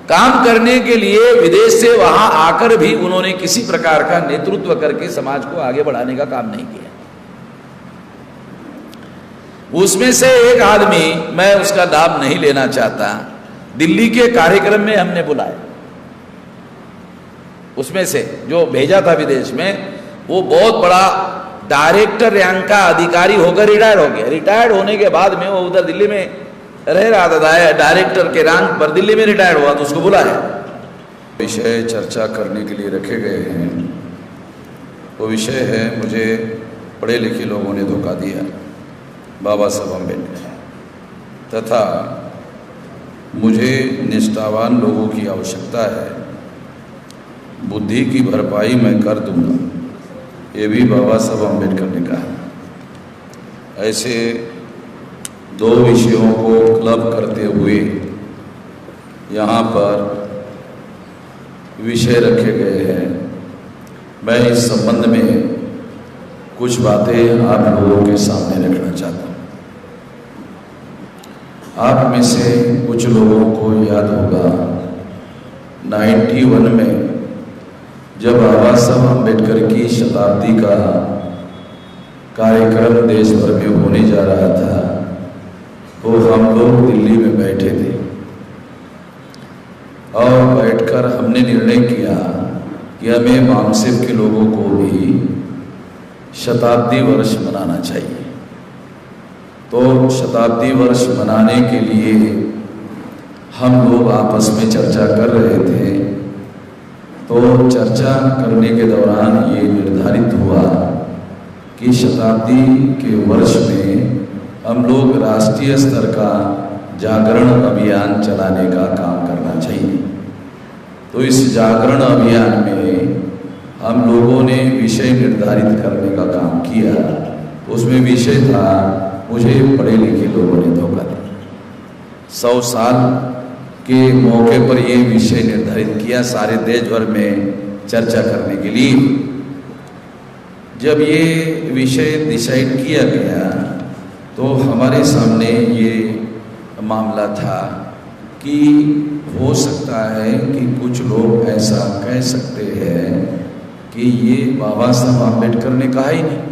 काम करने के लिए विदेश से वहां आकर भी उन्होंने किसी प्रकार का नेतृत्व करके समाज को आगे बढ़ाने का काम नहीं किया। उसमें से एक आदमी, मैं उसका नाम नहीं लेना चाहता, दिल्ली के कार्यक्रम में हमने बुलाया, उसमें से जो भेजा था विदेश में, वो बहुत बड़ा डायरेक्टर रैंक का अधिकारी होकर रिटायर हो गया। रिटायर्ड होने के बाद में वो उधर दिल्ली में रह रहा था, डायरेक्टर के रैंक पर दिल्ली में रिटायर हुआ, तो उसको बुलाया। विषय चर्चा करने के लिए रखे गए हैं, वो विषय है मुझे पढ़े लिखे लोगों ने धोखा दिया, बाबा साहब अम्बेडकर, तथा मुझे निष्ठावान लोगों की आवश्यकता है, बुद्धि की भरपाई मैं कर दूंगा, ये भी बाबा साहब अम्बेडकर ने कहा। ऐसे दो विषयों को क्लब करते हुए यहाँ पर विषय रखे गए हैं। मैं इस संबंध में कुछ बातें आप लोगों के सामने रखना चाहता हूँ। आप में से कुछ लोगों को याद होगा 91 में जब बाबा साहब अम्बेडकर की शताब्दी का कार्यक्रम देश भर में होने जा रहा था, तो हम लोग दिल्ली में बैठे थे और बैठकर हमने निर्णय किया कि हमें मानसिक के लोगों को भी शताब्दी वर्ष मनाना चाहिए। तो शताब्दी वर्ष मनाने के लिए हम लोग आपस में चर्चा कर रहे थे। तो चर्चा करने के दौरान ये निर्धारित हुआ कि शताब्दी के वर्ष में हम लोग राष्ट्रीय स्तर का जागरण अभियान चलाने का काम करना चाहिए। तो इस जागरण अभियान में हम लोगों ने विषय निर्धारित करने का काम किया। उसमें विषय था, मुझे पढ़े लिखे लोगों ने धोखा दिया। 100 साल के मौके पर ये विषय निर्धारित किया सारे देश भर में चर्चा करने के लिए। जब ये विषय डिसाइड किया गया तो हमारे सामने ये मामला था कि हो सकता है कि कुछ लोग ऐसा कह सकते हैं कि ये बाबा साहब अम्बेडकर ने कहा ही नहीं,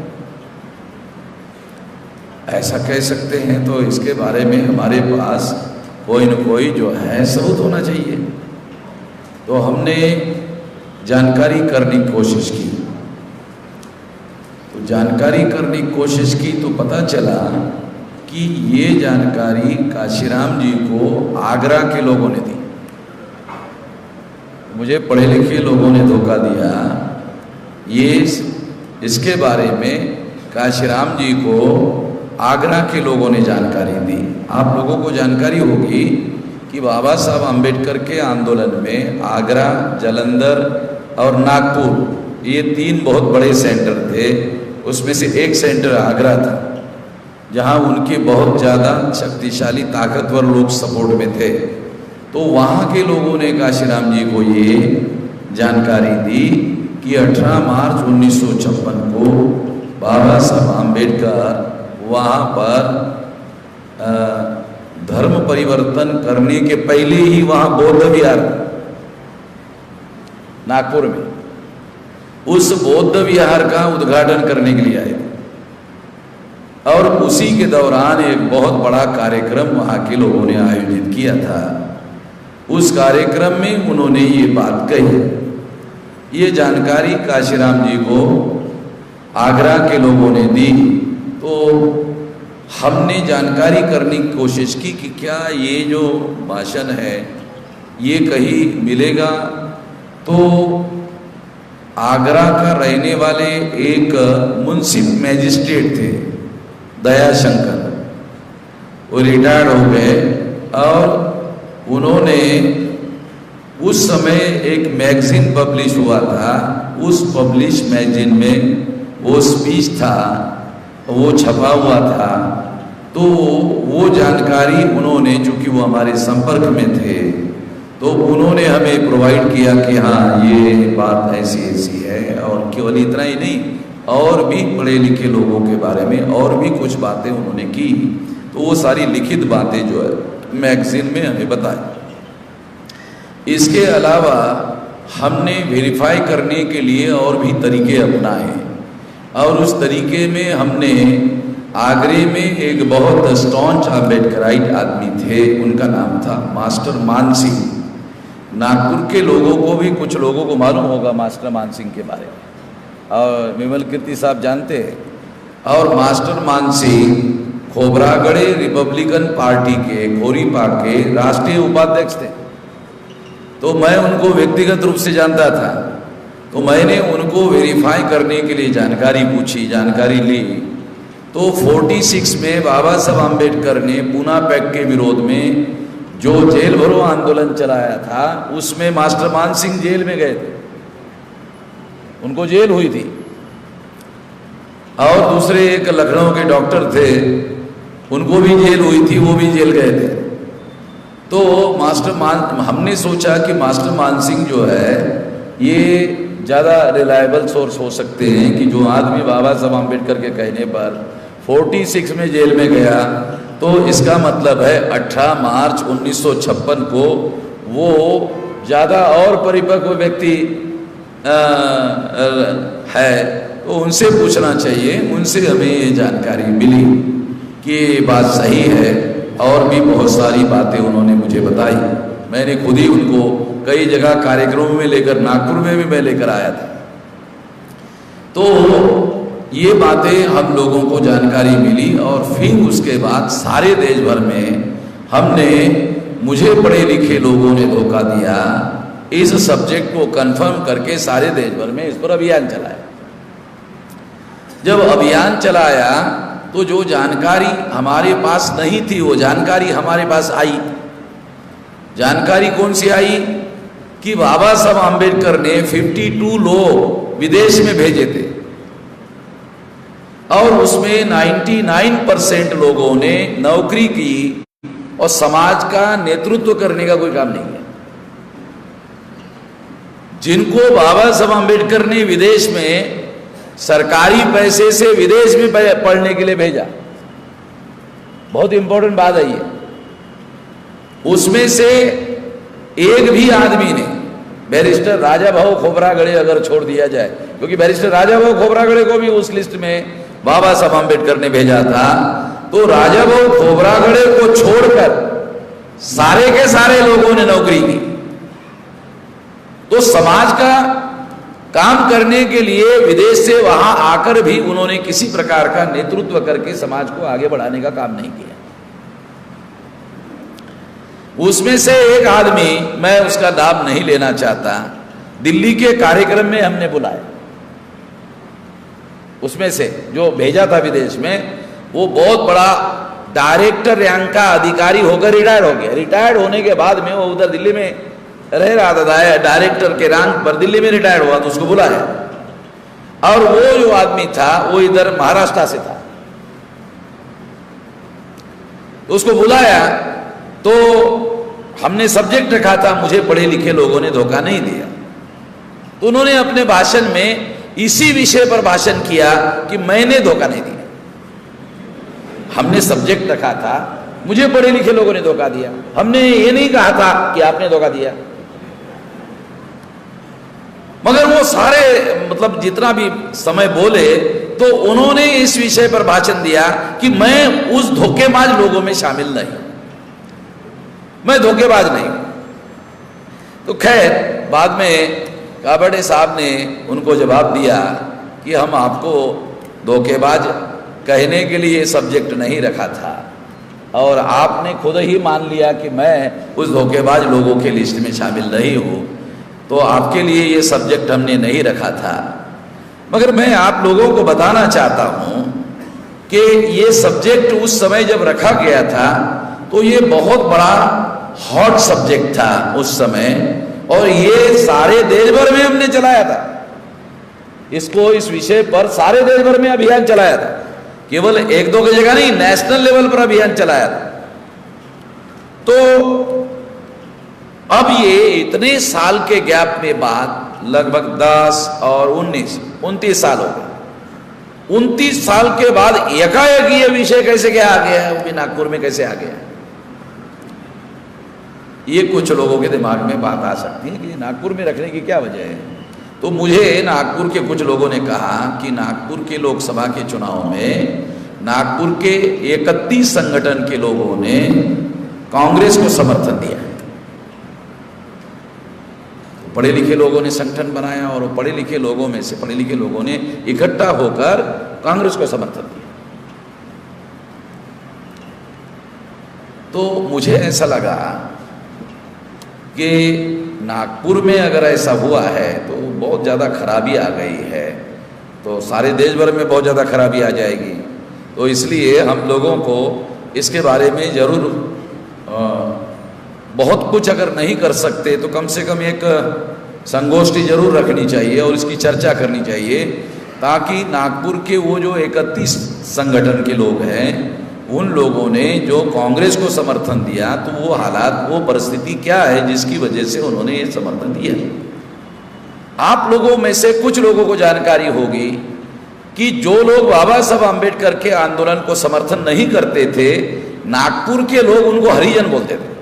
ऐसा कह सकते हैं। तो इसके बारे में हमारे पास कोई न कोई जो है सबूत होना चाहिए। तो हमने जानकारी करने की कोशिश की। तो जानकारी करने की कोशिश की तो पता चला कि ये जानकारी काशीराम जी को आगरा के लोगों ने दी। मुझे पढ़े लिखे लोगों ने धोखा दिया। ये इसके बारे में काशीराम जी को आगरा के लोगों ने जानकारी दी। आप लोगों को जानकारी होगी कि बाबा साहब अम्बेडकर के आंदोलन में आगरा, जालंधर और नागपुर ये 3 बहुत बड़े सेंटर थे। उसमें से एक सेंटर आगरा था, जहां उनके बहुत ज़्यादा शक्तिशाली ताकतवर लोग सपोर्ट में थे। तो वहाँ के लोगों ने काशीराम जी को ये जानकारी दी कि 18 मार्च 1956 को बाबा साहब अम्बेडकर वहाँ पर धर्म परिवर्तन करने के पहले ही वहाँ बौद्ध विहार नागपुर में उस बौद्ध विहार का उद्घाटन करने के लिए आए थे। और उसी के दौरान एक बहुत बड़ा कार्यक्रम वहाँ के लोगों ने आयोजित किया था। उस कार्यक्रम में उन्होंने ये बात कही। ये जानकारी काशीराम जी को आगरा के लोगों ने दी। तो हमने जानकारी करने की कोशिश की कि क्या ये जो भाषण है ये कहीं मिलेगा। तो आगरा का रहने वाले एक मुंसिफ मैजिस्ट्रेट थे, दयाशंकर, वो रिटायर्ड हो गए और उन्होंने उस समय एक मैगजीन पब्लिश हुआ था। उस पब्लिश मैगजीन में वो स्पीच था, वो छपा हुआ था। तो वो जानकारी उन्होंने, चूंकि वो हमारे संपर्क में थे, तो उन्होंने हमें प्रोवाइड किया कि हाँ ये बात ऐसी ऐसी है। और केवल इतना ही नहीं, और भी पढ़े लिखे लोगों के बारे में और भी कुछ बातें उन्होंने की। तो वो सारी लिखित बातें जो है मैगजीन में हमें बताई। इसके अलावा हमने वेरीफाई करने के लिए और भी तरीके अपनाए, और उस तरीके में हमने आगरे में एक बहुत स्टॉन्च अम्बेडकराइट आदमी थे, उनका नाम था मास्टर मान सिंह। नागपुर के लोगों को भी, कुछ लोगों को मालूम होगा मास्टर मान सिंह के बारे में, और विमल कीर्ति साहब जानते हैं। और मास्टर मान सिंह खोबरागढ़े रिपब्लिकन पार्टी के खोरीपाक के राष्ट्रीय उपाध्यक्ष थे। तो मैं उनको व्यक्तिगत रूप से जानता था, तो मैंने उनको वेरीफाई करने के लिए जानकारी पूछी, जानकारी ली। तो 46 में बाबा साहब आम्बेडकर ने पूना पैक्ट के विरोध में जो जेल भरो आंदोलन चलाया था, उसमें मास्टर मान सिंह जेल में गए थे, उनको जेल हुई थी। और दूसरे एक लखनऊ के डॉक्टर थे, उनको भी जेल हुई थी, वो भी जेल गए थे। तो हमने सोचा कि मास्टर मान सिंह जो है ये ज़्यादा रिलायबल सोर्स हो सकते हैं कि जो आदमी बाबा साहब आम्बेडकर के कहने पर 46 में जेल में गया, तो इसका मतलब है 18 मार्च 1956 को वो ज़्यादा और परिपक्व व्यक्ति है। तो उनसे पूछना चाहिए, उनसे हमें ये जानकारी मिली कि ये बात सही है, और भी बहुत सारी बातें उन्होंने मुझे बताई। मैंने खुद ही उनको कई जगह कार्यक्रमों में लेकर, नागपुर में भी मैं लेकर आया था। तो ये बातें हम लोगों को जानकारी मिली, और फिर उसके बाद सारे देश भर में हमने, मुझे पढ़े लिखे लोगों ने धोखा दिया, इस सब्जेक्ट को कंफर्म करके सारे देश भर में इस पर अभियान चलाया। जब अभियान चलाया तो जो जानकारी हमारे पास नहीं थी, वो जानकारी हमारे पास आई। जानकारी कौन सी आई? कि बाबा साहब आम्बेडकर ने 52 लोग विदेश में भेजे थे, और उसमें 99% लोगों ने नौकरी की और समाज का नेतृत्व करने का कोई काम नहीं किया। जिनको बाबा साहब आम्बेडकर ने विदेश में सरकारी पैसे से विदेश में पढ़ने के लिए भेजा, बहुत इंपॉर्टेंट बात है ये, उसमें से एक भी आदमी ने, बैरिस्टर राजाभाऊ खोबरागड़े अगर छोड़ दिया जाए, क्योंकि बैरिस्टर राजाभाऊ खोबरागड़े को भी उस लिस्ट में बाबा साहब आम्बेडकर ने भेजा था, तो राजाभाऊ खोबरागड़े को छोड़कर सारे के सारे लोगों ने नौकरी की। तो समाज का काम करने के लिए विदेश से वहां आकर भी उन्होंने किसी प्रकार का नेतृत्व करके समाज को आगे बढ़ाने का काम नहीं किया। उसमें से एक आदमी, मैं उसका नाम नहीं लेना चाहता, दिल्ली के कार्यक्रम में हमने बुलाया। उसमें से जो भेजा था विदेश में, वो बहुत बड़ा डायरेक्टर रैंक का अधिकारी होकर रिटायर हो गया। रिटायर्ड होने के बाद में वो उधर दिल्ली में रह रहा था, डायरेक्टर के रैंक पर दिल्ली में रिटायर हुआ, तो उसको बुलाया। और वो जो आदमी था वो इधर महाराष्ट्र से था, तो उसको बुलाया। तो हमने सब्जेक्ट रखा था, मुझे पढ़े लिखे लोगों ने धोखा नहीं दिया। तो उन्होंने अपने भाषण में इसी विषय पर भाषण किया कि मैंने धोखा नहीं दिया। हमने सब्जेक्ट रखा था, मुझे पढ़े लिखे लोगों ने धोखा दिया। हमने ये नहीं कहा था कि आपने धोखा दिया। मगर वो सारे, मतलब जितना भी समय बोले, तो उन्होंने इस विषय पर भाषण दिया कि मैं उस धोखेबाज लोगों में शामिल नहीं, मैं धोखेबाज नहीं। तो खैर बाद में काबड़े साहब ने उनको जवाब दिया कि हम आपको धोखेबाज कहने के लिए सब्जेक्ट नहीं रखा था, और आपने खुद ही मान लिया कि मैं उस धोखेबाज लोगों के लिस्ट में शामिल नहीं हूँ, तो आपके लिए ये सब्जेक्ट हमने नहीं रखा था। मगर मैं आप लोगों को बताना चाहता हूँ कि ये सब्जेक्ट उस समय जब रखा गया था, तो ये बहुत बड़ा हॉट सब्जेक्ट था उस समय, और ये सारे देश भर में हमने चलाया था इसको। इस विषय पर सारे देश भर में अभियान चलाया था, केवल एक दो की जगह नहीं, नेशनल लेवल पर अभियान चलाया था। तो अब ये इतने साल के गैप में बाद, लगभग 10 और 29 साल हो गए। 29 साल के बाद एकाएक ये विषय कैसे क्या आ गया है, वो भी नागपुर में कैसे आ गया? ये कुछ लोगों के दिमाग में बात आ सकती है कि नागपुर में रखने की क्या वजह है। तो मुझे नागपुर के कुछ लोगों ने कहा कि नागपुर के लोकसभा के चुनाव में नागपुर के 31 संगठन के लोगों ने कांग्रेस को समर्थन दिया। पढ़े लिखे लोगों ने संगठन बनाया और पढ़े लिखे लोगों में से पढ़े लिखे लोगों ने इकट्ठा होकर कांग्रेस को समर्थन दिया। तो मुझे ऐसा लगा कि नागपुर में अगर ऐसा हुआ है तो बहुत ज़्यादा खराबी आ गई है, तो सारे देश भर में बहुत ज़्यादा खराबी आ जाएगी। तो इसलिए हम लोगों को इसके बारे में ज़रूर बहुत कुछ अगर नहीं कर सकते तो कम से कम एक संगोष्ठी जरूर रखनी चाहिए और इसकी चर्चा करनी चाहिए, ताकि नागपुर के वो जो 31 संगठन के लोग हैं उन लोगों ने जो कांग्रेस को समर्थन दिया, तो वो हालात, वो परिस्थिति क्या है जिसकी वजह से उन्होंने ये समर्थन दिया। आप लोगों में से कुछ लोगों को जानकारी होगी कि जो लोग बाबा साहब आम्बेडकर के आंदोलन को समर्थन नहीं करते थे, नागपुर के लोग उनको हरिजन बोलते थे।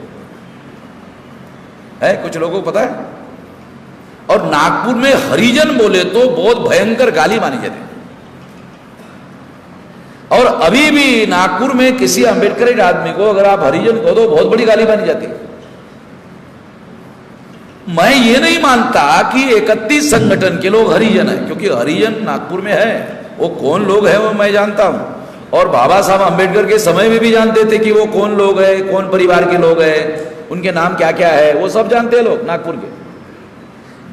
है कुछ लोगों को पता है? और नागपुर में हरिजन बोले तो बहुत भयंकर गाली मानी जाती। और अभी भी नागपुर में किसी अम्बेडकरी आदमी को अगर आप हरिजन कहो तो बहुत बड़ी गाली मानी जाती है। मैं ये नहीं मानता कि 31 संगठन के लोग हरिजन है, क्योंकि हरिजन नागपुर में है, वो कौन लोग है वो मैं जानता हूं। और बाबा साहब अम्बेडकर के समय में भी जानते थे कि वो कौन लोग है, कौन परिवार के लोग है, उनके नाम क्या क्या है, वो सब जानते हैं लोग नागपुर के।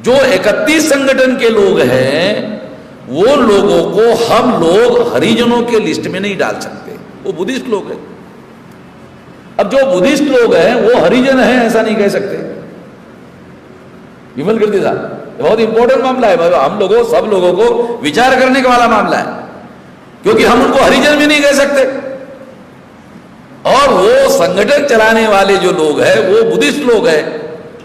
जो 31 संगठन के लोग हैं वो लोगों को हम लोग हरिजनों के लिस्ट में नहीं डाल सकते, वो बुद्धिस्ट लोग हैं। अब जो बुद्धिस्ट लोग हैं वो हरिजन हैं ऐसा नहीं कह सकते। विमल कीर्ति साहब, बहुत इंपॉर्टेंट मामला है, हम लोगों सब लोगों को विचार करने का वाला मामला है, क्योंकि हम उनको हरिजन भी नहीं कह सकते। और वो संगठन चलाने वाले जो लोग हैं वो बुद्धिस्ट लोग हैं,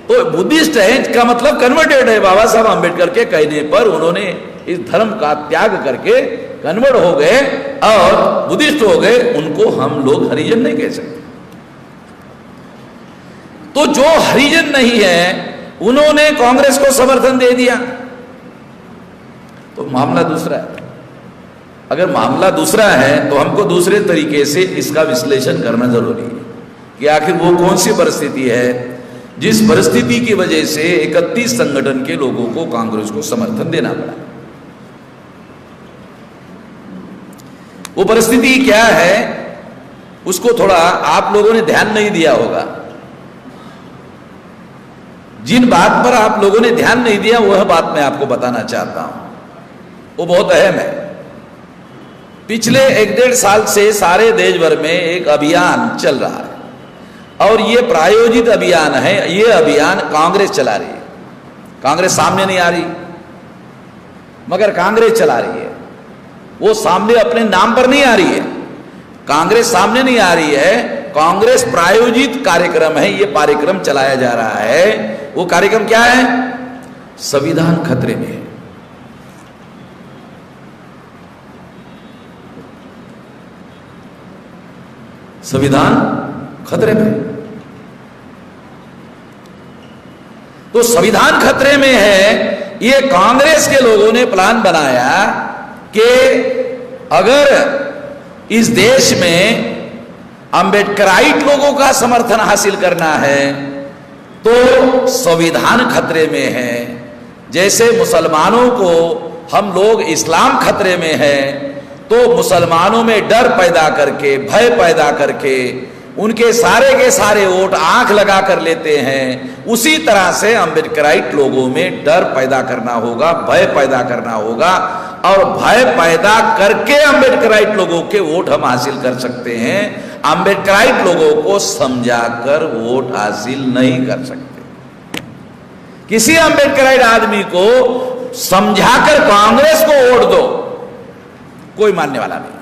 तो बुद्धिस्ट है का मतलब कन्वर्टेड है। बाबा साहब आम्बेडकर के कहने पर उन्होंने इस धर्म का त्याग करके कन्वर्ट हो गए और बुद्धिस्ट हो गए, उनको हम लोग हरिजन नहीं कह सकते। तो जो हरिजन नहीं है उन्होंने कांग्रेस को समर्थन दे दिया, तो मामला दूसरा है। अगर मामला दूसरा है तो हमको दूसरे तरीके से इसका विश्लेषण करना जरूरी है कि आखिर वो कौन सी परिस्थिति है जिस परिस्थिति की वजह से 31 संगठन के लोगों को कांग्रेस को समर्थन देना पड़ा। वो परिस्थिति क्या है उसको थोड़ा आप लोगों ने ध्यान नहीं दिया होगा। जिन बात पर आप लोगों ने ध्यान नहीं दिया वह बात मैं आपको बताना चाहता हूं, वो बहुत अहम है। पिछले 1-1.5 साल से सारे देश भर में एक अभियान चल रहा है और ये प्रायोजित अभियान है। ये अभियान कांग्रेस चला रही है, कांग्रेस सामने नहीं आ रही, मगर कांग्रेस चला रही है। वो सामने अपने नाम पर नहीं आ रही है, कांग्रेस सामने नहीं आ रही है, कांग्रेस प्रायोजित कार्यक्रम है। ये कार्यक्रम चलाया जा रहा है। वो कार्यक्रम क्या है? संविधान खतरे में है। संविधान खतरे में। तो संविधान खतरे में है, ये कांग्रेस के लोगों ने प्लान बनाया कि अगर इस देश में अम्बेडकराइट लोगों का समर्थन हासिल करना है तो संविधान खतरे में है। जैसे मुसलमानों को हम लोग इस्लाम खतरे में है, तो मुसलमानों में डर पैदा करके, भय पैदा करके उनके सारे के सारे वोट आंख लगा कर लेते हैं। उसी तरह से अम्बेडकराइट लोगों में डर पैदा करना होगा, भय पैदा करना होगा, और भय पैदा करके अम्बेडकराइट लोगों के वोट हम हासिल कर सकते हैं। अम्बेडकराइट लोगों को समझाकर वोट हासिल नहीं कर सकते। किसी अम्बेडकराइट आदमी को समझाकर कांग्रेस को वोट दो, कोई मानने वाला नहीं,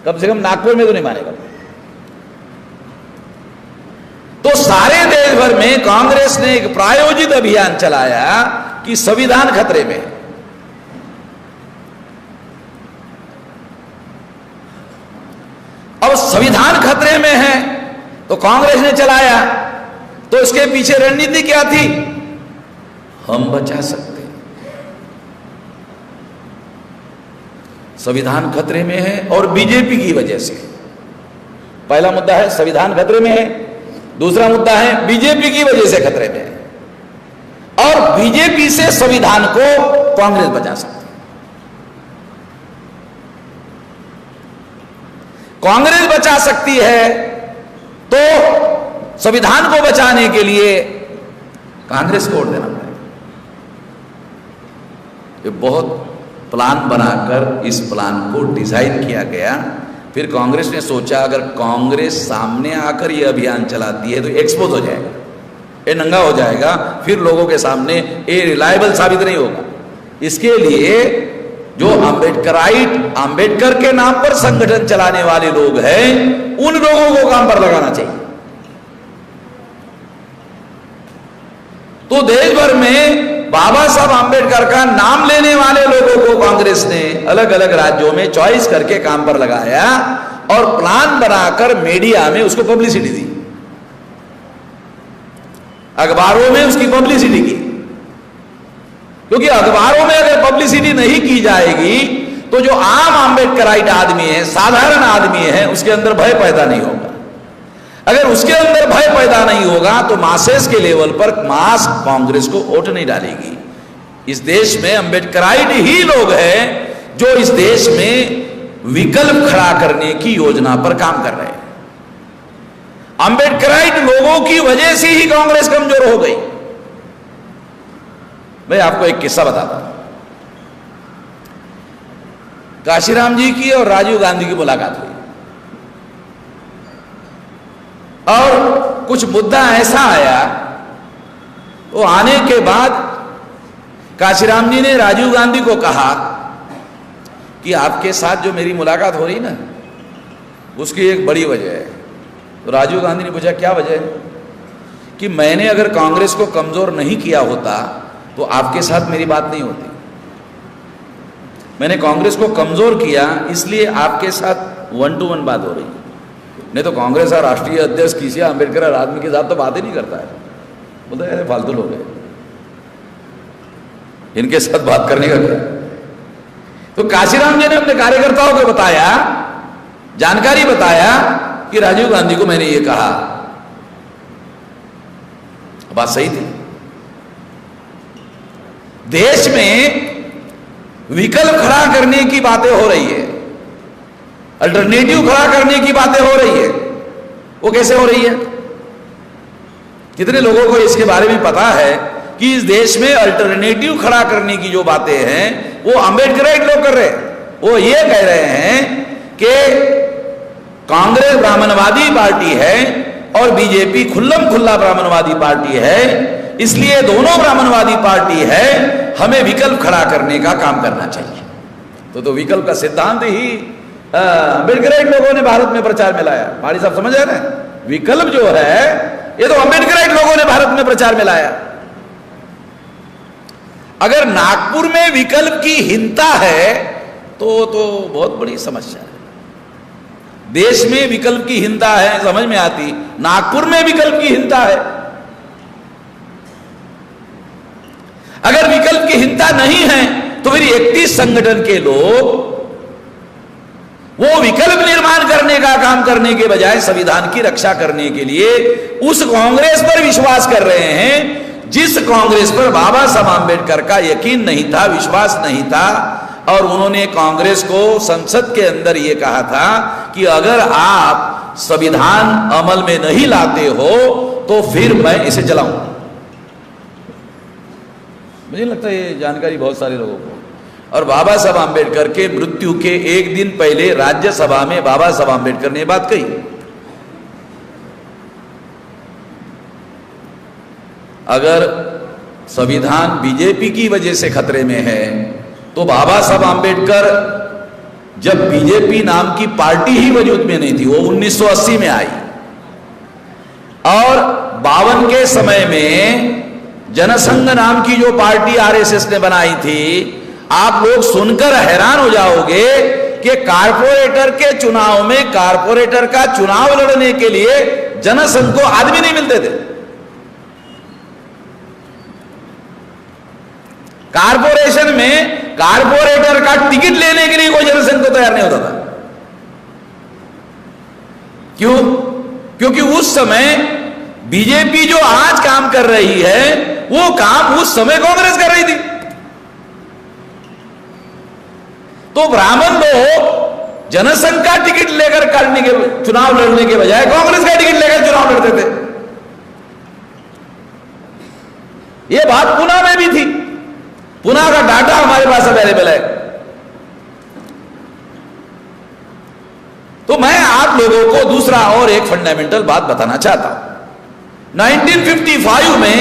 कम से कम नागपुर में तो नहीं मानेगा। तो सारे देश भर में कांग्रेस ने एक प्रायोजित अभियान चलाया कि संविधान खतरे में है। अब संविधान खतरे में है तो कांग्रेस ने चलाया तो इसके पीछे रणनीति क्या थी? हम बचा सकते हैं, संविधान खतरे में है और बीजेपी की वजह से। पहला मुद्दा है संविधान खतरे में है, दूसरा मुद्दा है बीजेपी की वजह से खतरे में है, और बीजेपी से संविधान को कांग्रेस बचा सकती है। कांग्रेस बचा सकती है तो संविधान को बचाने के लिए कांग्रेस को वोट देना पड़ेगा। ये बहुत प्लान बनाकर इस प्लान को डिजाइन किया गया। फिर कांग्रेस ने सोचा अगर कांग्रेस सामने आकर ये अभियान चलाती है तो एक्सपोज हो जाएगा, ये नंगा हो जाएगा, फिर लोगों के सामने ये रिलायबल साबित नहीं होगा। इसके लिए जो अंबेडकर के नाम पर संगठन चलाने वाले लोग हैं उन लोगों को काम पर लगाना चाहिए। तो देश भर में बाबा साहब आंबेडकर का नाम लेने वाले लोगों को कांग्रेस ने अलग अलग राज्यों में चॉइस करके काम पर लगाया और प्लान बनाकर मीडिया में उसको पब्लिसिटी दी, अखबारों में उसकी पब्लिसिटी की। क्योंकि अखबारों में अगर पब्लिसिटी नहीं की जाएगी तो जो आम आंबेडकराइट आदमी है, साधारण आदमी है, उसके अंदर भय पैदा नहीं होगा। अगर उसके अंदर भय पैदा नहीं होगा तो मासेस के लेवल पर मास कांग्रेस को वोट नहीं डालेगी। इस देश में अम्बेडकराइट ही लोग हैं जो इस देश में विकल्प खड़ा करने की योजना पर काम कर रहे हैं। अम्बेडकराइट लोगों की वजह से ही कांग्रेस कमजोर हो गई। मैं आपको एक किस्सा बताता हूं। काशीराम जी की और राजीव गांधी की मुलाकात हुई और कुछ मुद्दा ऐसा आया, वो आने के बाद काशीराम जी ने राजीव गांधी को कहा कि आपके साथ जो मेरी मुलाकात हो रही ना उसकी एक बड़ी वजह है। तो राजीव गांधी ने पूछा क्या वजह है? कि मैंने अगर कांग्रेस को कमजोर नहीं किया होता तो आपके साथ मेरी बात नहीं होती। मैंने कांग्रेस को कमजोर किया इसलिए आपके साथ 1-to-1 बात हो रही है। नहीं तो कांग्रेस का राष्ट्रीय अध्यक्ष किसी अम्बेडकर आदमी के साथ तो बात ही नहीं करता है, बोलते हैं फालतू लोग हैं, इनके साथ बात करने का क्या। तो काशीराम जी ने अपने कार्यकर्ताओं को बताया, जानकारी बताया कि राजीव गांधी को मैंने ये कहा। बात सही थी। देश में विकल्प खड़ा करने की बातें हो रही है, अल्टरनेटिव खड़ा करने की बातें हो रही है। वो कैसे हो रही है? कितने लोगों को इसके बारे में पता है कि इस देश में अल्टरनेटिव खड़ा करने की जो बातें हैं वो अम्बेडकराइट लोग कर रहे हैं। वो ये कह रहे हैं कि कांग्रेस ब्राह्मणवादी पार्टी है और बीजेपी खुल्लम खुल्ला ब्राह्मणवादी पार्टी है, इसलिए दोनों ब्राह्मणवादी पार्टी है, हमें विकल्प खड़ा करने का काम करना चाहिए। तो विकल्प का सिद्धांत ही अम्बेडकराइट लोगों ने भारत में प्रचार में लाया। भाड़ी साहब समझ रहे हैं? विकल्प जो है ये तो अम्बेडकराइट लोगों ने भारत में प्रचार में लाया। अगर नागपुर में विकल्प की हीनता है तो बहुत बड़ी समस्या है। देश में विकल्प की हीनता है समझ में आती, नागपुर में विकल्प की हीनता है। अगर विकल्प की हीनता नहीं है तो फिर 31 संगठन के लोग वो विकल्प निर्माण करने का काम करने के बजाय संविधान की रक्षा करने के लिए उस कांग्रेस पर विश्वास कर रहे हैं जिस कांग्रेस पर बाबा साहब आंबेडकर का यकीन नहीं था, विश्वास नहीं था। और उन्होंने कांग्रेस को संसद के अंदर यह कहा था कि अगर आप संविधान अमल में नहीं लाते हो तो फिर मैं इसे जलाऊंगा। मुझे लगता है ये जानकारी बहुत सारे लोगों को। और बाबा साहब आंबेडकर के मृत्यु के एक दिन पहले राज्यसभा में बाबा साहब आंबेडकर ने बात कही, अगर संविधान बीजेपी की वजह से खतरे में है तो बाबा साहब आंबेडकर जब बीजेपी नाम की पार्टी ही वजूद में नहीं थी, वो 1980 में आई, और 52 के समय में जनसंघ नाम की जो पार्टी आरएसएस ने बनाई थी, आप लोग सुनकर हैरान हो जाओगे कि कारपोरेटर के चुनाव में कारपोरेटर का चुनाव लड़ने के लिए जनसंघ को आदमी नहीं मिलते थे। कारपोरेशन में कारपोरेटर का टिकट लेने के लिए कोई जनसंघ को तैयार नहीं होता था। क्यों? क्योंकि उस समय बीजेपी जो आज काम कर रही है वो काम उस समय कांग्रेस कर रही थी। तो ब्राह्मण लोग जनसंघ का टिकट लेकर चुनाव लड़ने के बजाय कांग्रेस का टिकट लेकर चुनाव लड़ते थे। यह बात पुणे में भी थी। पुणे का डाटा हमारे पास अवेलेबल है। तो मैं आप लोगों को दूसरा और एक फंडामेंटल बात बताना चाहता हूं। 1955 में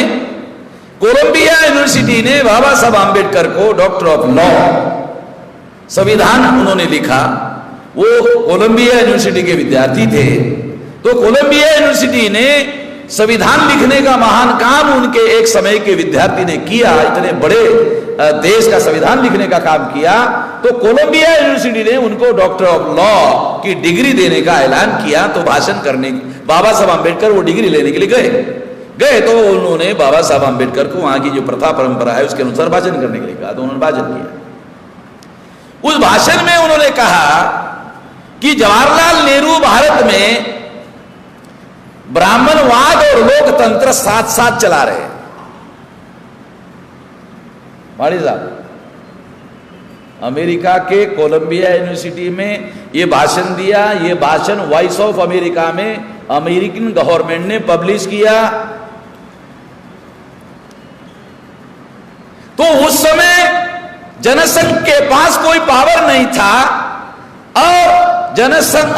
कोलंबिया यूनिवर्सिटी ने बाबा साहब आंबेडकर को डॉक्टर ऑफ लॉ संविधान उन्होंने लिखा। वो कोलंबिया यूनिवर्सिटी के विद्यार्थी थे। तो कोलंबिया यूनिवर्सिटी ने संविधान लिखने का महान काम उनके एक समय के विद्यार्थी ने किया। इतने बड़े देश का संविधान लिखने का काम किया। तो कोलंबिया यूनिवर्सिटी ने उनको डॉक्टर ऑफ लॉ की डिग्री देने का ऐलान किया। तो भाषण करने बाबा साहब आंबेडकर वो डिग्री लेने के लिए गए तो उन्होंने बाबा साहब आंबेडकर को वहां की जो प्रथा परंपरा है उसके अनुसार भाषण करने के लिए कहा। तो उन्होंने भाषण किया। उस भाषण में उन्होंने कहा कि जवाहरलाल नेहरू भारत में ब्राह्मणवाद और लोकतंत्र साथ साथ चला रहे हैं। माड़ी साहब अमेरिका के कोलंबिया यूनिवर्सिटी में यह भाषण दिया। यह भाषण वॉइस ऑफ अमेरिका में अमेरिकन गवर्नमेंट ने पब्लिश किया। तो उस समय जनसंघ के पास कोई पावर नहीं था और जनसंघ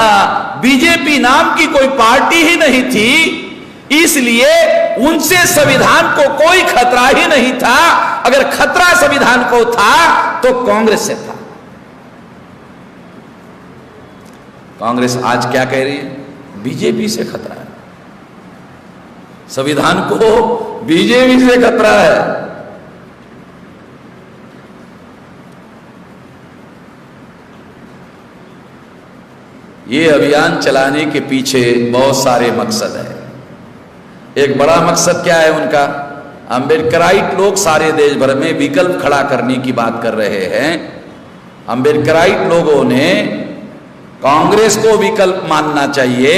बीजेपी नाम की कोई पार्टी ही नहीं थी। इसलिए उनसे संविधान को कोई खतरा ही नहीं था। अगर खतरा संविधान को था तो कांग्रेस से था। कांग्रेस आज क्या कह रही है? बीजेपी से खतरा है। संविधान को बीजेपी से खतरा है। ये अभियान चलाने के पीछे बहुत सारे मकसद है। एक बड़ा मकसद क्या है उनका? अम्बेडकराइट लोग सारे देश भर में विकल्प खड़ा करने की बात कर रहे हैं। अम्बेडकराइट लोगों ने कांग्रेस को विकल्प मानना चाहिए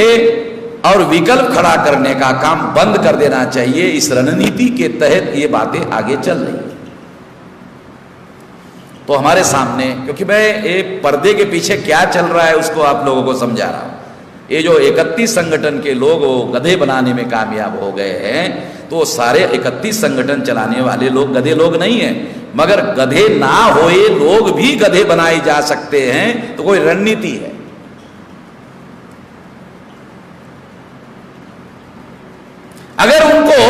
और विकल्प खड़ा करने का काम बंद कर देना चाहिए। इस रणनीति के तहत ये बातें आगे चल रही है। तो हमारे सामने, क्योंकि मैं एक पर्दे के पीछे क्या चल रहा है उसको आप लोगों को समझा रहा हूं। ये जो 31 संगठन के लोग वो गधे बनाने में कामयाब हो गए हैं, तो सारे 31 संगठन चलाने वाले लोग गधे लोग नहीं हैं। मगर गधे ना होए लोग भी गधे बनाए जा सकते हैं। तो कोई रणनीति है। अगर उनको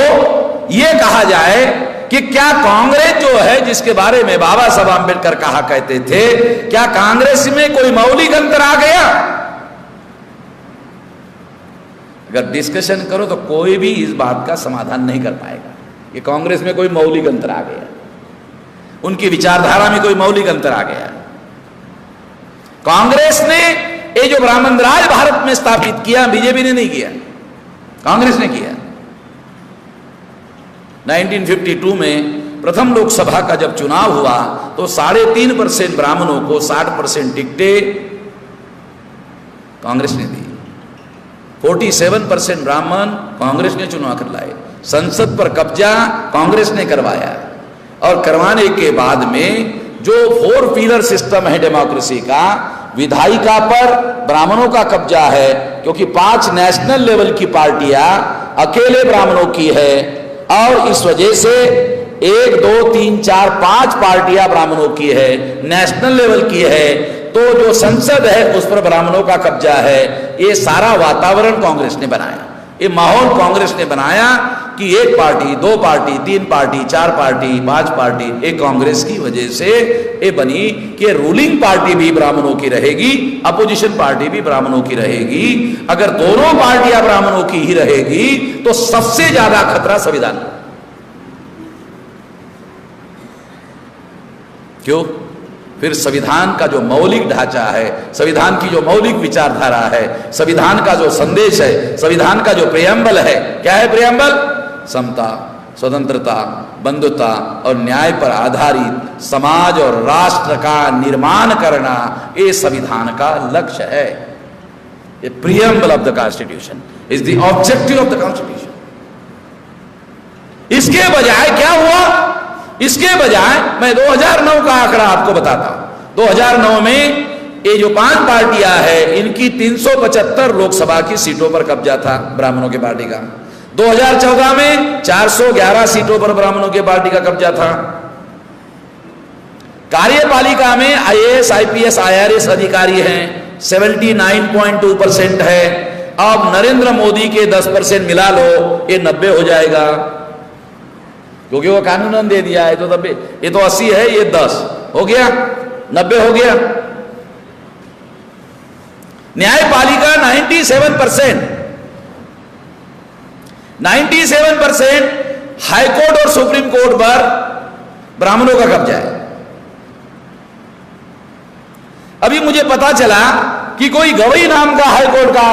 यह कहा जाए कि क्या कांग्रेस जो है जिसके बारे में बाबा साहब आंबेडकर कहा करते थे, क्या कांग्रेस में कोई मौलिक अंतर आ गया? अगर डिस्कशन करो तो कोई भी इस बात का समाधान नहीं कर पाएगा कि कांग्रेस में कोई मौलिक अंतर आ गया, उनकी विचारधारा में कोई मौलिक अंतर आ गया। कांग्रेस ने ये जो ब्राह्मण राज भारत में स्थापित किया, बीजेपी ने नहीं किया, कांग्रेस ने किया। 1952 में प्रथम लोकसभा का जब चुनाव हुआ तो 3.5% ब्राह्मणों को 60% टिकटें कांग्रेस ने दी। 47% ब्राह्मण कांग्रेस ने चुनाव कर लाए। संसद पर कब्जा कांग्रेस ने करवाया और करवाने के बाद में जो 4 पिलर सिस्टम है डेमोक्रेसी का, विधायिका पर ब्राह्मणों का कब्जा है क्योंकि 5 नेशनल लेवल की पार्टियां अकेले ब्राह्मणों की है और इस वजह से 1, 2, 3, 4, 5 पार्टियां ब्राह्मणों की है, नेशनल लेवल की है। तो जो संसद है उस पर ब्राह्मणों का कब्जा है। ये सारा वातावरण कांग्रेस ने बनाया, ये माहौल कांग्रेस ने बनाया कि 1 party, 2 party, 3 party, 4 party, 5 party, एक कांग्रेस की वजह से ये बनी कि रूलिंग पार्टी भी ब्राह्मणों की रहेगी, अपोजिशन पार्टी भी ब्राह्मणों की रहेगी। अगर दोनों पार्टियां ब्राह्मणों की ही रहेगी तो सबसे ज्यादा खतरा संविधान। क्यों? फिर संविधान का जो मौलिक ढांचा है, संविधान की जो मौलिक विचारधारा है, संविधान का जो संदेश है, संविधान का जो प्रियम्बल है, क्या है प्रियम्बल? समता, स्वतंत्रता, बंधुता और न्याय पर आधारित समाज और राष्ट्र का निर्माण करना ये संविधान का लक्ष्य है। ये preamble of the constitution is the objective of the constitution. इसके बजाय क्या हुआ? इसके बजाय मैं 2009 का आंकड़ा आपको बताता हूं। 2009 में ये जो 5 पार्टियां हैं, इनकी 375 लोकसभा की सीटों पर कब्जा था ब्राह्मणों की पार्टी का। 2014 में 411 सीटों पर ब्राह्मणों की पार्टी का कब्जा था। कार्यपालिका में आईएएस, आईपीएस, आईआरएस अधिकारी हैं, 79.2% है। अब नरेंद्र मोदी के 10% मिला लो, ये 90 हो जाएगा, क्योंकि वो कानूनन दे दिया है। तो 90, ये तो 80 है, ये 10 हो गया, 90 हो गया। न्यायपालिका 97% हाईकोर्ट और सुप्रीम कोर्ट पर ब्राह्मणों का कब्जा है। अभी मुझे पता चला कि कोई गवई नाम का हाईकोर्ट का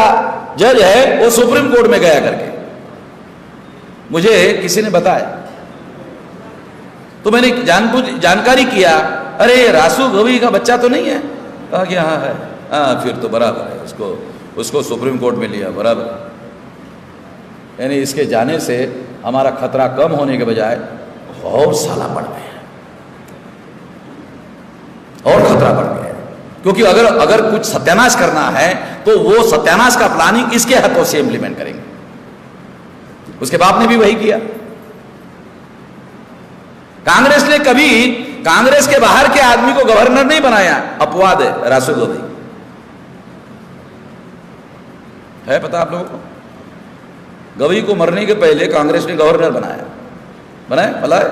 जज है, वो सुप्रीम कोर्ट में गया करके, मुझे किसी ने बताया। तो मैंने जानकारी किया, अरे रासू गवई का बच्चा तो नहीं है? कहा कि हाँ है। हाँ, फिर तो बराबर है, उसको सुप्रीम कोर्ट में लिया, बराबर। यानी इसके जाने से हमारा खतरा कम होने के बजाय और साला बढ़ गया, और खतरा बढ़ गया। क्योंकि अगर कुछ सत्यानाश करना है तो वो सत्यानाश का प्लानिंग इसके हाथों से इंप्लीमेंट करेंगे। उसके बाप ने भी वही किया। कांग्रेस ने कभी कांग्रेस के बाहर के आदमी को गवर्नर नहीं बनाया, अपवाद है रासू गवई है, पता आप लोगों को? गवई को मरने के पहले कांग्रेस ने गवर्नर बनाया, भला है?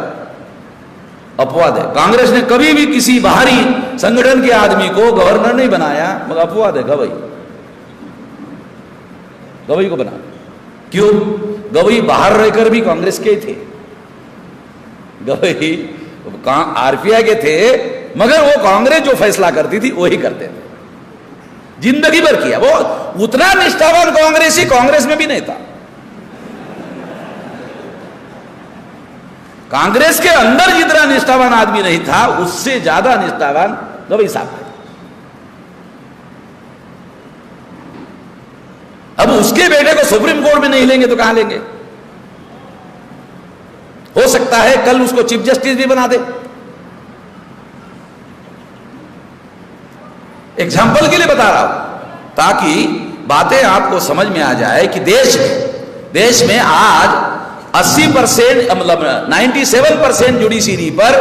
अपवाद है। कांग्रेस ने कभी भी किसी बाहरी संगठन के आदमी को गवर्नर नहीं बनाया, मगर अपवाद है गवई को बना। क्यों? गवई बाहर रहकर भी कांग्रेस के थे, गवई आरपीआई के थे, मगर वो कांग्रेस जो फैसला करती थी वही करते थे, जिंदगी भर किया। वो उतना निष्ठावान कांग्रेसी कांग्रेस में भी नहीं था। कांग्रेस के अंदर जितना निष्ठावान आदमी नहीं था, उससे ज्यादा निष्ठावान गवई साहब थे। अब उसके बेटे को सुप्रीम कोर्ट में नहीं लेंगे तो कहां लेंगे? हो सकता है कल उसको चीफ जस्टिस भी बना दे। एग्जाम्पल के लिए बता रहा हूं ताकि बातें आपको समझ में आ जाए कि देश में आज 80% मतलब 97% जुडिशरी पर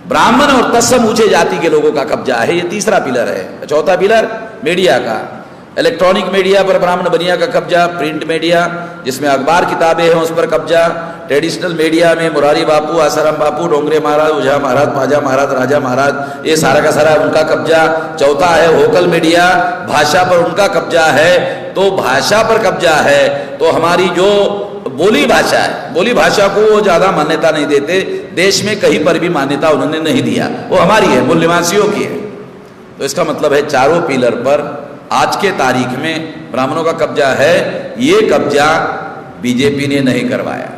ब्राह्मण और तत्सम ऊंचे जाति के लोगों का कब्जा है। ये तीसरा पिलर है। चौथा पिलर मीडिया का, इलेक्ट्रॉनिक मीडिया पर ब्राह्मण बनिया का कब्जा, प्रिंट मीडिया जिसमें अखबार किताबें हैं उस पर कब्जा, ट्रेडिशनल मीडिया में मुरारी बापू, आसाराम बापू, डोंगरे महाराज, ओझा महाराज, पाजा महाराज, राजा महाराज, ये सारा का सारा उनका कब्जा। चौथा है होकल मीडिया, भाषा पर उनका कब्जा है। तो भाषा पर कब्जा है तो हमारी जो बोली भाषा है, बोली भाषा को वो ज्यादा मान्यता नहीं देते। देश में कहीं पर भी मान्यता उन्होंने नहीं दिया, वो हमारी है, मूल निवासियों की है। तो इसका मतलब है चारों पिलर पर आज के तारीख में ब्राह्मणों का कब्जा है। ये कब्जा बीजेपी ने नहीं करवाया।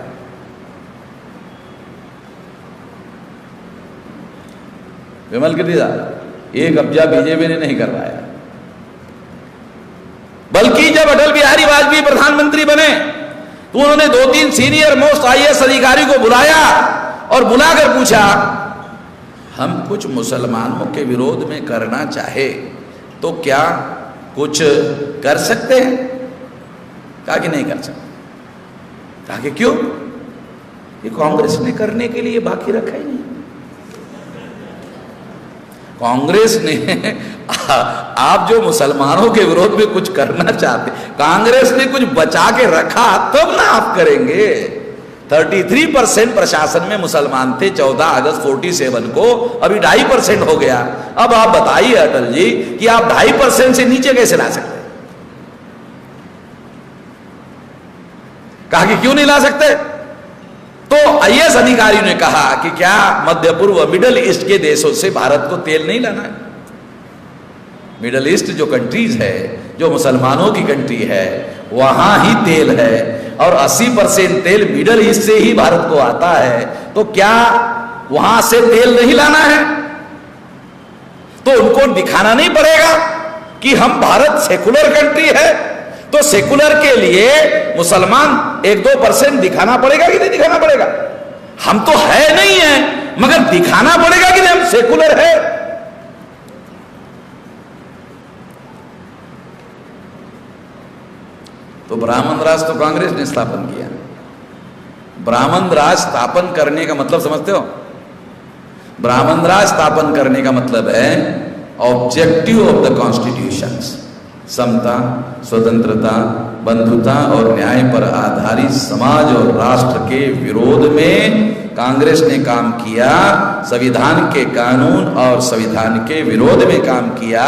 विमल गिरिराज, ये कब्जा बीजेपी ने नहीं करवाया, बल्कि जब अटल बिहारी वाजपेयी प्रधानमंत्री बने तो उन्होंने 2-3 सीनियर मोस्ट आईएएस अधिकारी को बुलाया और बुलाकर पूछा, हम कुछ मुसलमानों के विरोध में करना चाहे तो क्या कुछ कर सकते हैं? कहा कि नहीं कर सकते। कहा कि क्यों? ये कांग्रेस ने करने के लिए बाकी रखा ही नहीं। कांग्रेस ने आप जो मुसलमानों के विरोध में कुछ करना चाहते, कांग्रेस ने कुछ बचा के रखा तब ना आप करेंगे। 33% प्रशासन में मुसलमान थे 14 अगस्त 47 को, अभी 2.5% हो गया। अब आप बताइए अटल जी कि आप 2.5% से नीचे कैसे ला सकते? कहा कि क्यों नहीं ला सकते? तो आईएएस अधिकारियों ने कहा कि क्या मध्य पूर्व मिडिल ईस्ट के देशों से भारत को तेल नहीं लाना है? मिडिल ईस्ट जो कंट्रीज है, जो मुसलमानों की कंट्री है, वहां ही तेल है। और 80% तेल मिडल ईस्ट से ही भारत को आता है, तो क्या वहां से तेल नहीं लाना है? तो उनको दिखाना नहीं पड़ेगा कि हम भारत सेकुलर कंट्री है, तो सेकुलर के लिए मुसलमान 1-2% दिखाना पड़ेगा कि नहीं दिखाना पड़ेगा? हम तो है नहीं है, मगर दिखाना पड़ेगा कि नहीं हम सेकुलर है। तो ब्राह्मण राज तो कांग्रेस ने स्थापन किया। ब्राह्मण राज स्थापन करने का मतलब समझते हो? ब्राह्मण राज स्थापन करने का मतलब है ऑब्जेक्टिव ऑफ द कॉन्स्टिट्यूशंस, समता, स्वतंत्रता, बंधुता और न्याय पर आधारित समाज और राष्ट्र के विरोध में कांग्रेस ने काम किया। संविधान के कानून और संविधान के विरोध में काम किया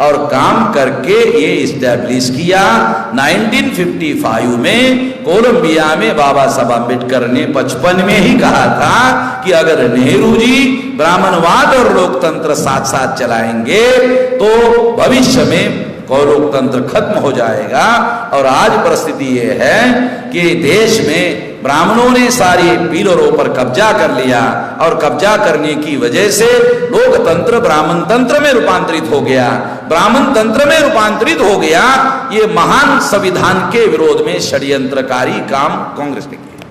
और काम करके ये इस्टेब्लिश किया। 1955 में कोलंबिया में बाबा साहब अम्बेडकर ने 55 में ही कहा था कि अगर नेहरू जी ब्राह्मणवाद और लोकतंत्र साथ साथ चलाएंगे तो भविष्य में लोकतंत्र खत्म हो जाएगा। और आज परिस्थिति ये है कि देश में ब्राह्मणों ने सारी पिलरों पर कब्जा कर लिया और कब्जा करने की वजह से लोकतंत्र ब्राह्मण तंत्र में रूपांतरित हो गया, ब्राह्मण तंत्र में रूपांतरित हो गया। ये महान संविधान के विरोध में षड्यंत्रकारी काम कांग्रेस ने किया।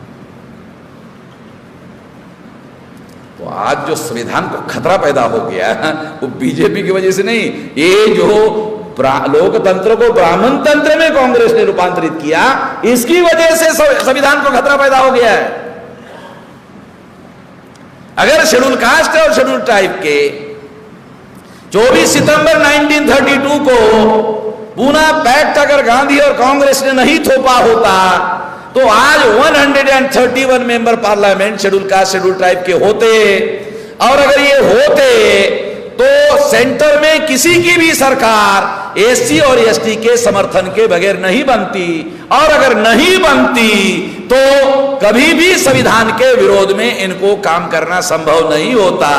तो आज जो संविधान को खतरा पैदा हो गया वो बीजेपी की वजह से नहीं, ये जो लोकतंत्र को ब्राह्मण तंत्र में कांग्रेस ने रूपांतरित किया, इसकी वजह से संविधान को खतरा पैदा हो गया है। अगर शेड्यूल कास्ट और शेड्यूल ट्राइब के 24 सितंबर 1932 को पूना पैक्ट अगर गांधी और कांग्रेस ने नहीं थोपा होता तो आज 131 member parliament schedule caste schedule tribe के होते। और अगर ये होते तो सेंटर में किसी की भी सरकार एससी और एसटी के समर्थन के बगैर नहीं बनती, और अगर नहीं बनती तो कभी भी संविधान के विरोध में इनको काम करना संभव नहीं होता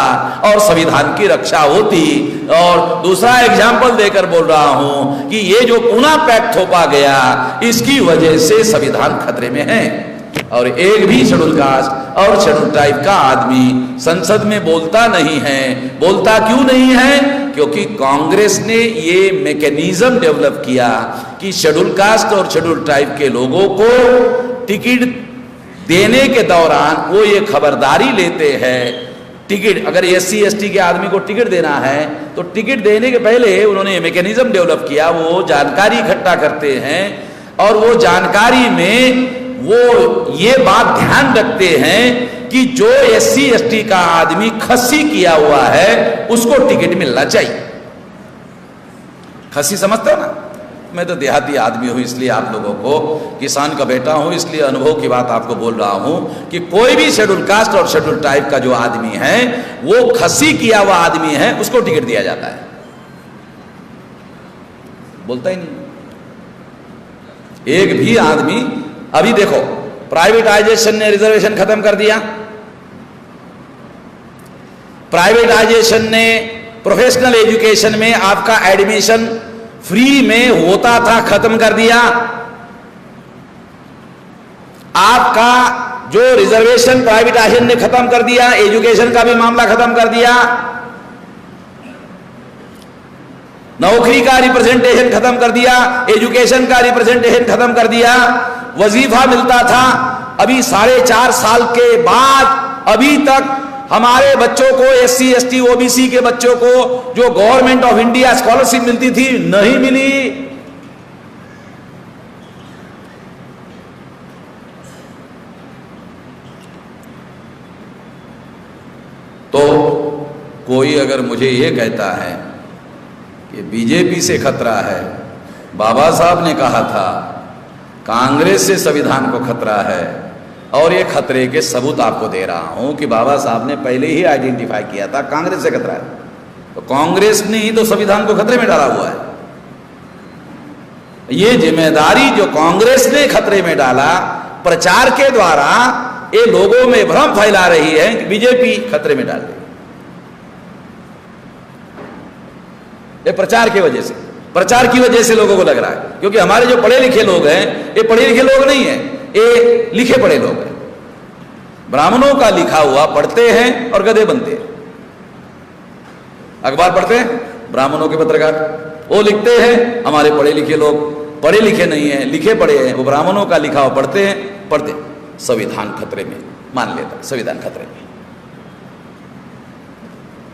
और संविधान की रक्षा होती। और दूसरा एग्जाम्पल देकर बोल रहा हूं कि ये जो पूना पैक्ट थोपा गया, इसकी वजह से संविधान खतरे में है। और एक भी शेड्यूल कास्ट और शेड्यूल ट्राइब का आदमी संसद में बोलता नहीं है। बोलता क्यों नहीं है? क्योंकि कांग्रेस ने ये मैकेनिज्म डेवलप किया कि शेड्यूल कास्ट और शेड्यूल ट्राइब के लोगों को टिकट देने के दौरान वो ये खबरदारी लेते हैं, टिकट अगर एससी एसटी के आदमी को टिकट देना है तो टिकट देने के पहले उन्होंने मैकेनिज्म डेवलप किया, वो जानकारी इकट्ठा करते हैं और वो जानकारी में वो ये बात ध्यान रखते हैं कि जो एससी एसटी का आदमी खस्सी किया हुआ है उसको टिकट मिलना चाहिए। खस्सी समझते हो ना? मैं तो देहाती आदमी हूं, इसलिए आप लोगों को, किसान का बेटा हूं, इसलिए अनुभव की बात आपको बोल रहा हूं कि कोई भी शेड्यूल कास्ट और शेड्यूल ट्राइब का जो आदमी है वो खस्सी किया हुआ आदमी है, उसको टिकट दिया जाता है। बोलता ही नहीं एक भी आदमी। अभी देखो, प्राइवेटाइजेशन ने रिजर्वेशन खत्म कर दिया, प्राइवेटाइजेशन ने प्रोफेशनल एजुकेशन में आपका एडमिशन फ्री में होता था, खत्म कर दिया। आपका जो रिजर्वेशन प्राइवेटाइजेशन ने खत्म कर दिया, एजुकेशन का भी मामला खत्म कर दिया, नौकरी का रिप्रेजेंटेशन खत्म कर दिया, एजुकेशन का रिप्रेजेंटेशन खत्म कर दिया। वजीफा मिलता था, अभी 4.5 साल के बाद अभी तक हमारे बच्चों को, एससी एसटी ओबीसी के बच्चों को जो गवर्नमेंट ऑफ इंडिया स्कॉलरशिप मिलती थी, नहीं मिली। तो कोई अगर मुझे यह कहता है कि बीजेपी से खतरा है, बाबा साहब ने कहा था कांग्रेस से संविधान को खतरा है, और ये खतरे के सबूत आपको दे रहा हूं कि बाबा साहब ने पहले ही आइडेंटिफाई किया था कांग्रेस से खतरा है। तो कांग्रेस ने ही तो संविधान को खतरे में डाला हुआ है। ये जिम्मेदारी जो कांग्रेस ने खतरे में डाला, प्रचार के द्वारा ये लोगों में भ्रम फैला रही है कि बीजेपी खतरे में डाल रही है। ये प्रचार की वजह से, प्रचार की वजह से लोगों को लग रहा है, क्योंकि हमारे जो पढ़े लिखे लोग हैं ये पढ़े लिखे लोग नहीं है, ये लिखे पढ़े लोग हैं। ब्राह्मणों का लिखा हुआ पढ़ते हैं और गधे बनते हैं। अखबार पढ़ते हैं ब्राह्मणों के पत्रकार, वो लिखते हैं, हमारे पढ़े लिखे लोग पढ़े लिखे नहीं हैं, लिखे पढ़े हैं, वो ब्राह्मणों का लिखा हुआ पढ़ते हैं। संविधान खतरे में, मान लेता संविधान खतरे में,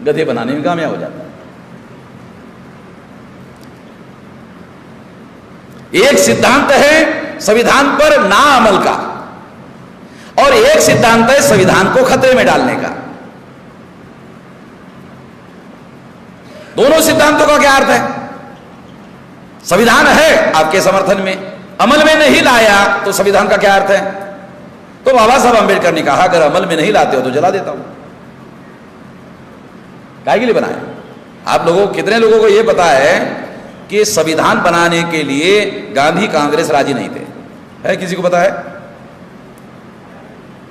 गधे बनाने में कामयाब हो जाता है। एक सिद्धांत है संविधान पर ना अमल का, और एक सिद्धांत है संविधान को खतरे में डालने का। दोनों सिद्धांतों का क्या अर्थ है? संविधान है आपके समर्थन में, अमल में नहीं लाया तो संविधान का क्या अर्थ है? तो बाबा साहब अंबेडकर ने कहा अगर अमल में नहीं लाते हो तो जला देता हूं। काहे के लिए बनाया? आप लोगों, कितने लोगों को यह पता है कि संविधान बनाने के लिए गांधी कांग्रेस राजी नहीं थे? है किसी को पता है?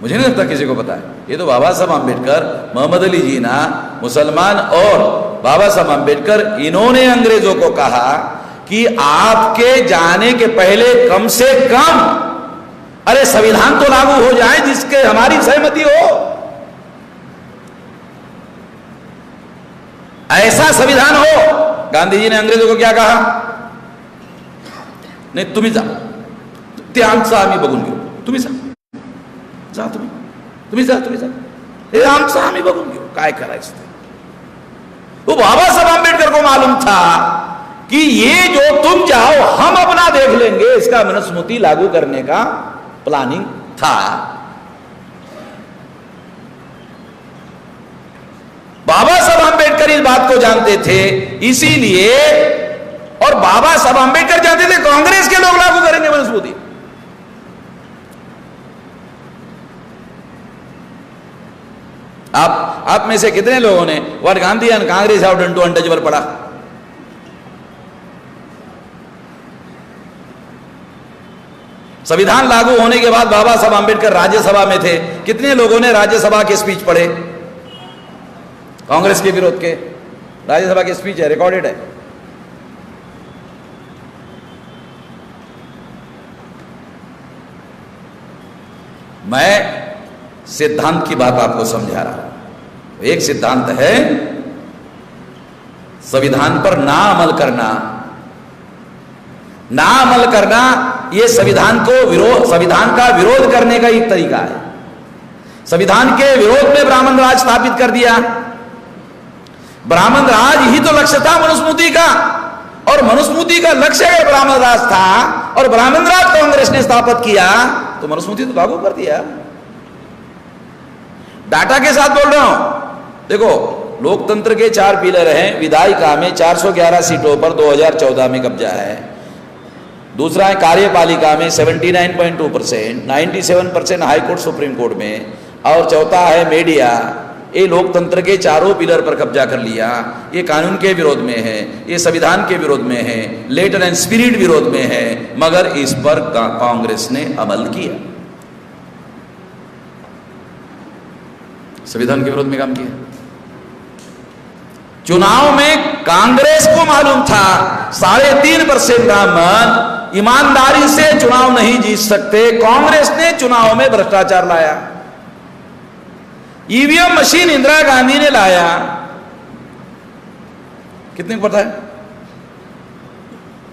मुझे नहीं लगता किसी को पता है। ये तो बाबा साहब अंबेडकर, मोहम्मद अली जीना, मुसलमान और बाबा साहब अंबेडकर, इन्होंने अंग्रेजों को कहा कि आपके जाने के पहले कम से कम अरे संविधान तो लागू हो जाए जिसके हमारी सहमति हो। ऐसा संविधान हो। गांधी जी ने अंग्रेजों को क्या कहा? नाही तुम्ही जा, ते आमचं आम्ही बघून घेऊ, तुम्ही जा, जा तुम्ही जा, हे आमचं आम्ही बघून घेऊ, काय करायचं ते। तो बाबा साहब अंबेडकर को मालूम था कि ये जो तुम जाओ हम अपना देख लेंगे, इसका मनुस्मृति लागू करने का प्लानिंग था। बाबा साहब अंबेडकर इस बात को जानते थे, इसीलिए, और बाबा साहब अंबेडकर जानते थे कांग्रेस के लोग लागू करेंगे मनुस्मृति। आप में से कितने लोगों ने what Gandhi and Congress have done to untouchable पढ़ा? संविधान लागू होने के बाद बाबा साहब अंबेडकर राज्यसभा में थे, कितने लोगों ने राज्यसभा के स्पीच पढ़े? कांग्रेस के विरोध के राज्यसभा के स्पीच है, रिकॉर्डेड है। मैं सिद्धांत की बात आपको समझा रहा हूं। एक सिद्धांत है संविधान पर ना अमल करना। ना अमल करना यह संविधान का विरोध करने का एक तरीका है। संविधान के विरोध में ब्राह्मण राज स्थापित कर दिया। ब्राह्मण राज ही तो लक्ष्य था मनुस्मृति का, और मनुस्मृति का लक्ष्य अगर ब्राह्मण राज था और ब्राह्मण राज कांग्रेस ने स्थापित किया तो मनुस्मृति तो लागू कर दिया। डाटा के साथ बोल रहा हूं। देखो, लोकतंत्र के 4 पिलर हैं। विधायिका में 411 सीटों पर 2014 में कब्जा है। दूसरा है कार्यपालिका में 79.2%, 97% हाई कोर्ट सुप्रीम कोर्ट में, और चौथा है मीडिया। ये लोकतंत्र के 4 पिलर पर कब्जा कर लिया। ये कानून के विरोध में है, ये संविधान के विरोध में है, लेटर एंड स्पिरिट विरोध में है, मगर इस पर कांग्रेस ने अमल किया, संविधान के विरोध में काम किया। चुनाव में कांग्रेस को मालूम था 3.5% ब्राह्मण ईमानदारी से चुनाव नहीं जीत सकते। कांग्रेस ने चुनाव में भ्रष्टाचार लाया। ईवीएम मशीन इंदिरा गांधी ने लाया। कितने को पता है?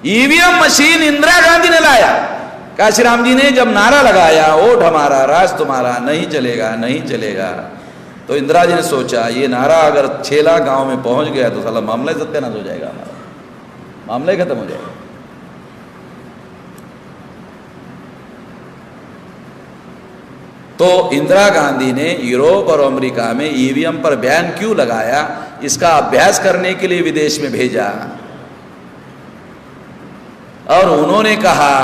ईवीएम मशीन इंदिरा गांधी ने लाया। काशीराम जी ने जब नारा लगाया, वोट हमारा राज तुम्हारा, नहीं चलेगा नहीं चलेगा, तो इंदिरा जी ने सोचा ये नारा अगर 6 लाख गांव में पहुंच गया तो साला मामला ही सत्यानाश हो जाएगा, हमारा मामला ही खत्म हो जाएगा। तो इंदिरा गांधी ने यूरोप और अमेरिका में ईवीएम पर बैन क्यों लगाया, इसका अभ्यास करने के लिए विदेश में भेजा। और उन्होंने कहा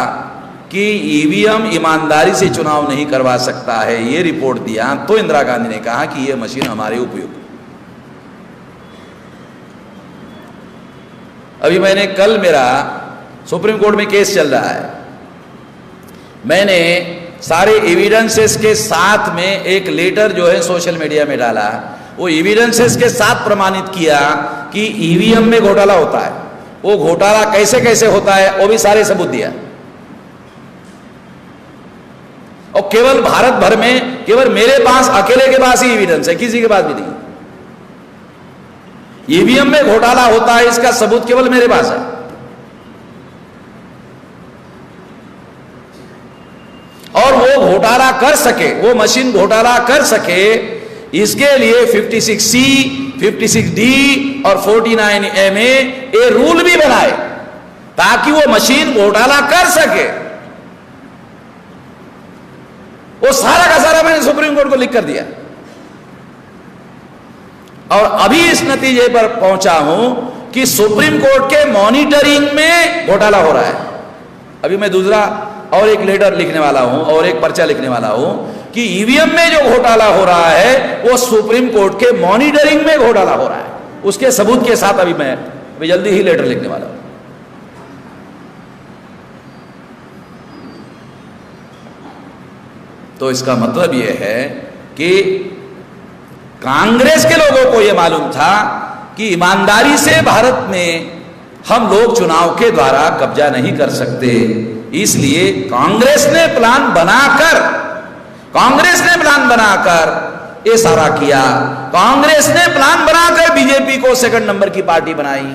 कि ईवीएम ईमानदारी से चुनाव नहीं करवा सकता है, ये रिपोर्ट दिया। तो इंदिरा गांधी ने कहा कि यह मशीन हमारे उपयोग। अभी मैंने कल, मेरा सुप्रीम कोर्ट में केस चल रहा है, मैंने सारे एविडेंसेस के साथ में एक लेटर जो है सोशल मीडिया में डाला। वो एविडेंसेस के साथ प्रमाणित किया कि ईवीएम में घोटाला होता है। वो घोटाला कैसे कैसे होता है वो भी सारे सबूत दिया। और केवल भारत भर में केवल मेरे पास अकेले के पास ही एविडेंस है, किसी के पास भी नहीं। ईवीएम में घोटाला होता है इसका सबूत केवल मेरे पास है। और वो घोटाला कर सके, वो मशीन घोटाला कर सके, इसके लिए 56C, 56D और 49MA ये रूल भी बनाए ताकि वो मशीन घोटाला कर सके। वो सारा का सारा मैंने सुप्रीम कोर्ट को लिख कर दिया और अभी इस नतीजे पर पहुंचा हूं कि सुप्रीम कोर्ट के मॉनिटरिंग में घोटाला हो रहा है। अभी मैं दूसरा और एक लेटर लिखने वाला हूं और एक पर्चा लिखने वाला हूं कि ईवीएम में जो घोटाला हो रहा है वो सुप्रीम कोर्ट के मॉनिटरिंग में घोटाला हो रहा है, उसके सबूत के साथ अभी मैं जल्दी ही लेटर लिखने वाला हूं। तो इसका मतलब यह है कि कांग्रेस के लोगों को यह मालूम था कि ईमानदारी से भारत में हम लोग चुनाव के द्वारा कब्जा नहीं कर सकते, इसलिए कांग्रेस ने प्लान बनाकर ये सारा किया। कांग्रेस ने प्लान बनाकर बीजेपी को सेकंड नंबर की पार्टी बनाई।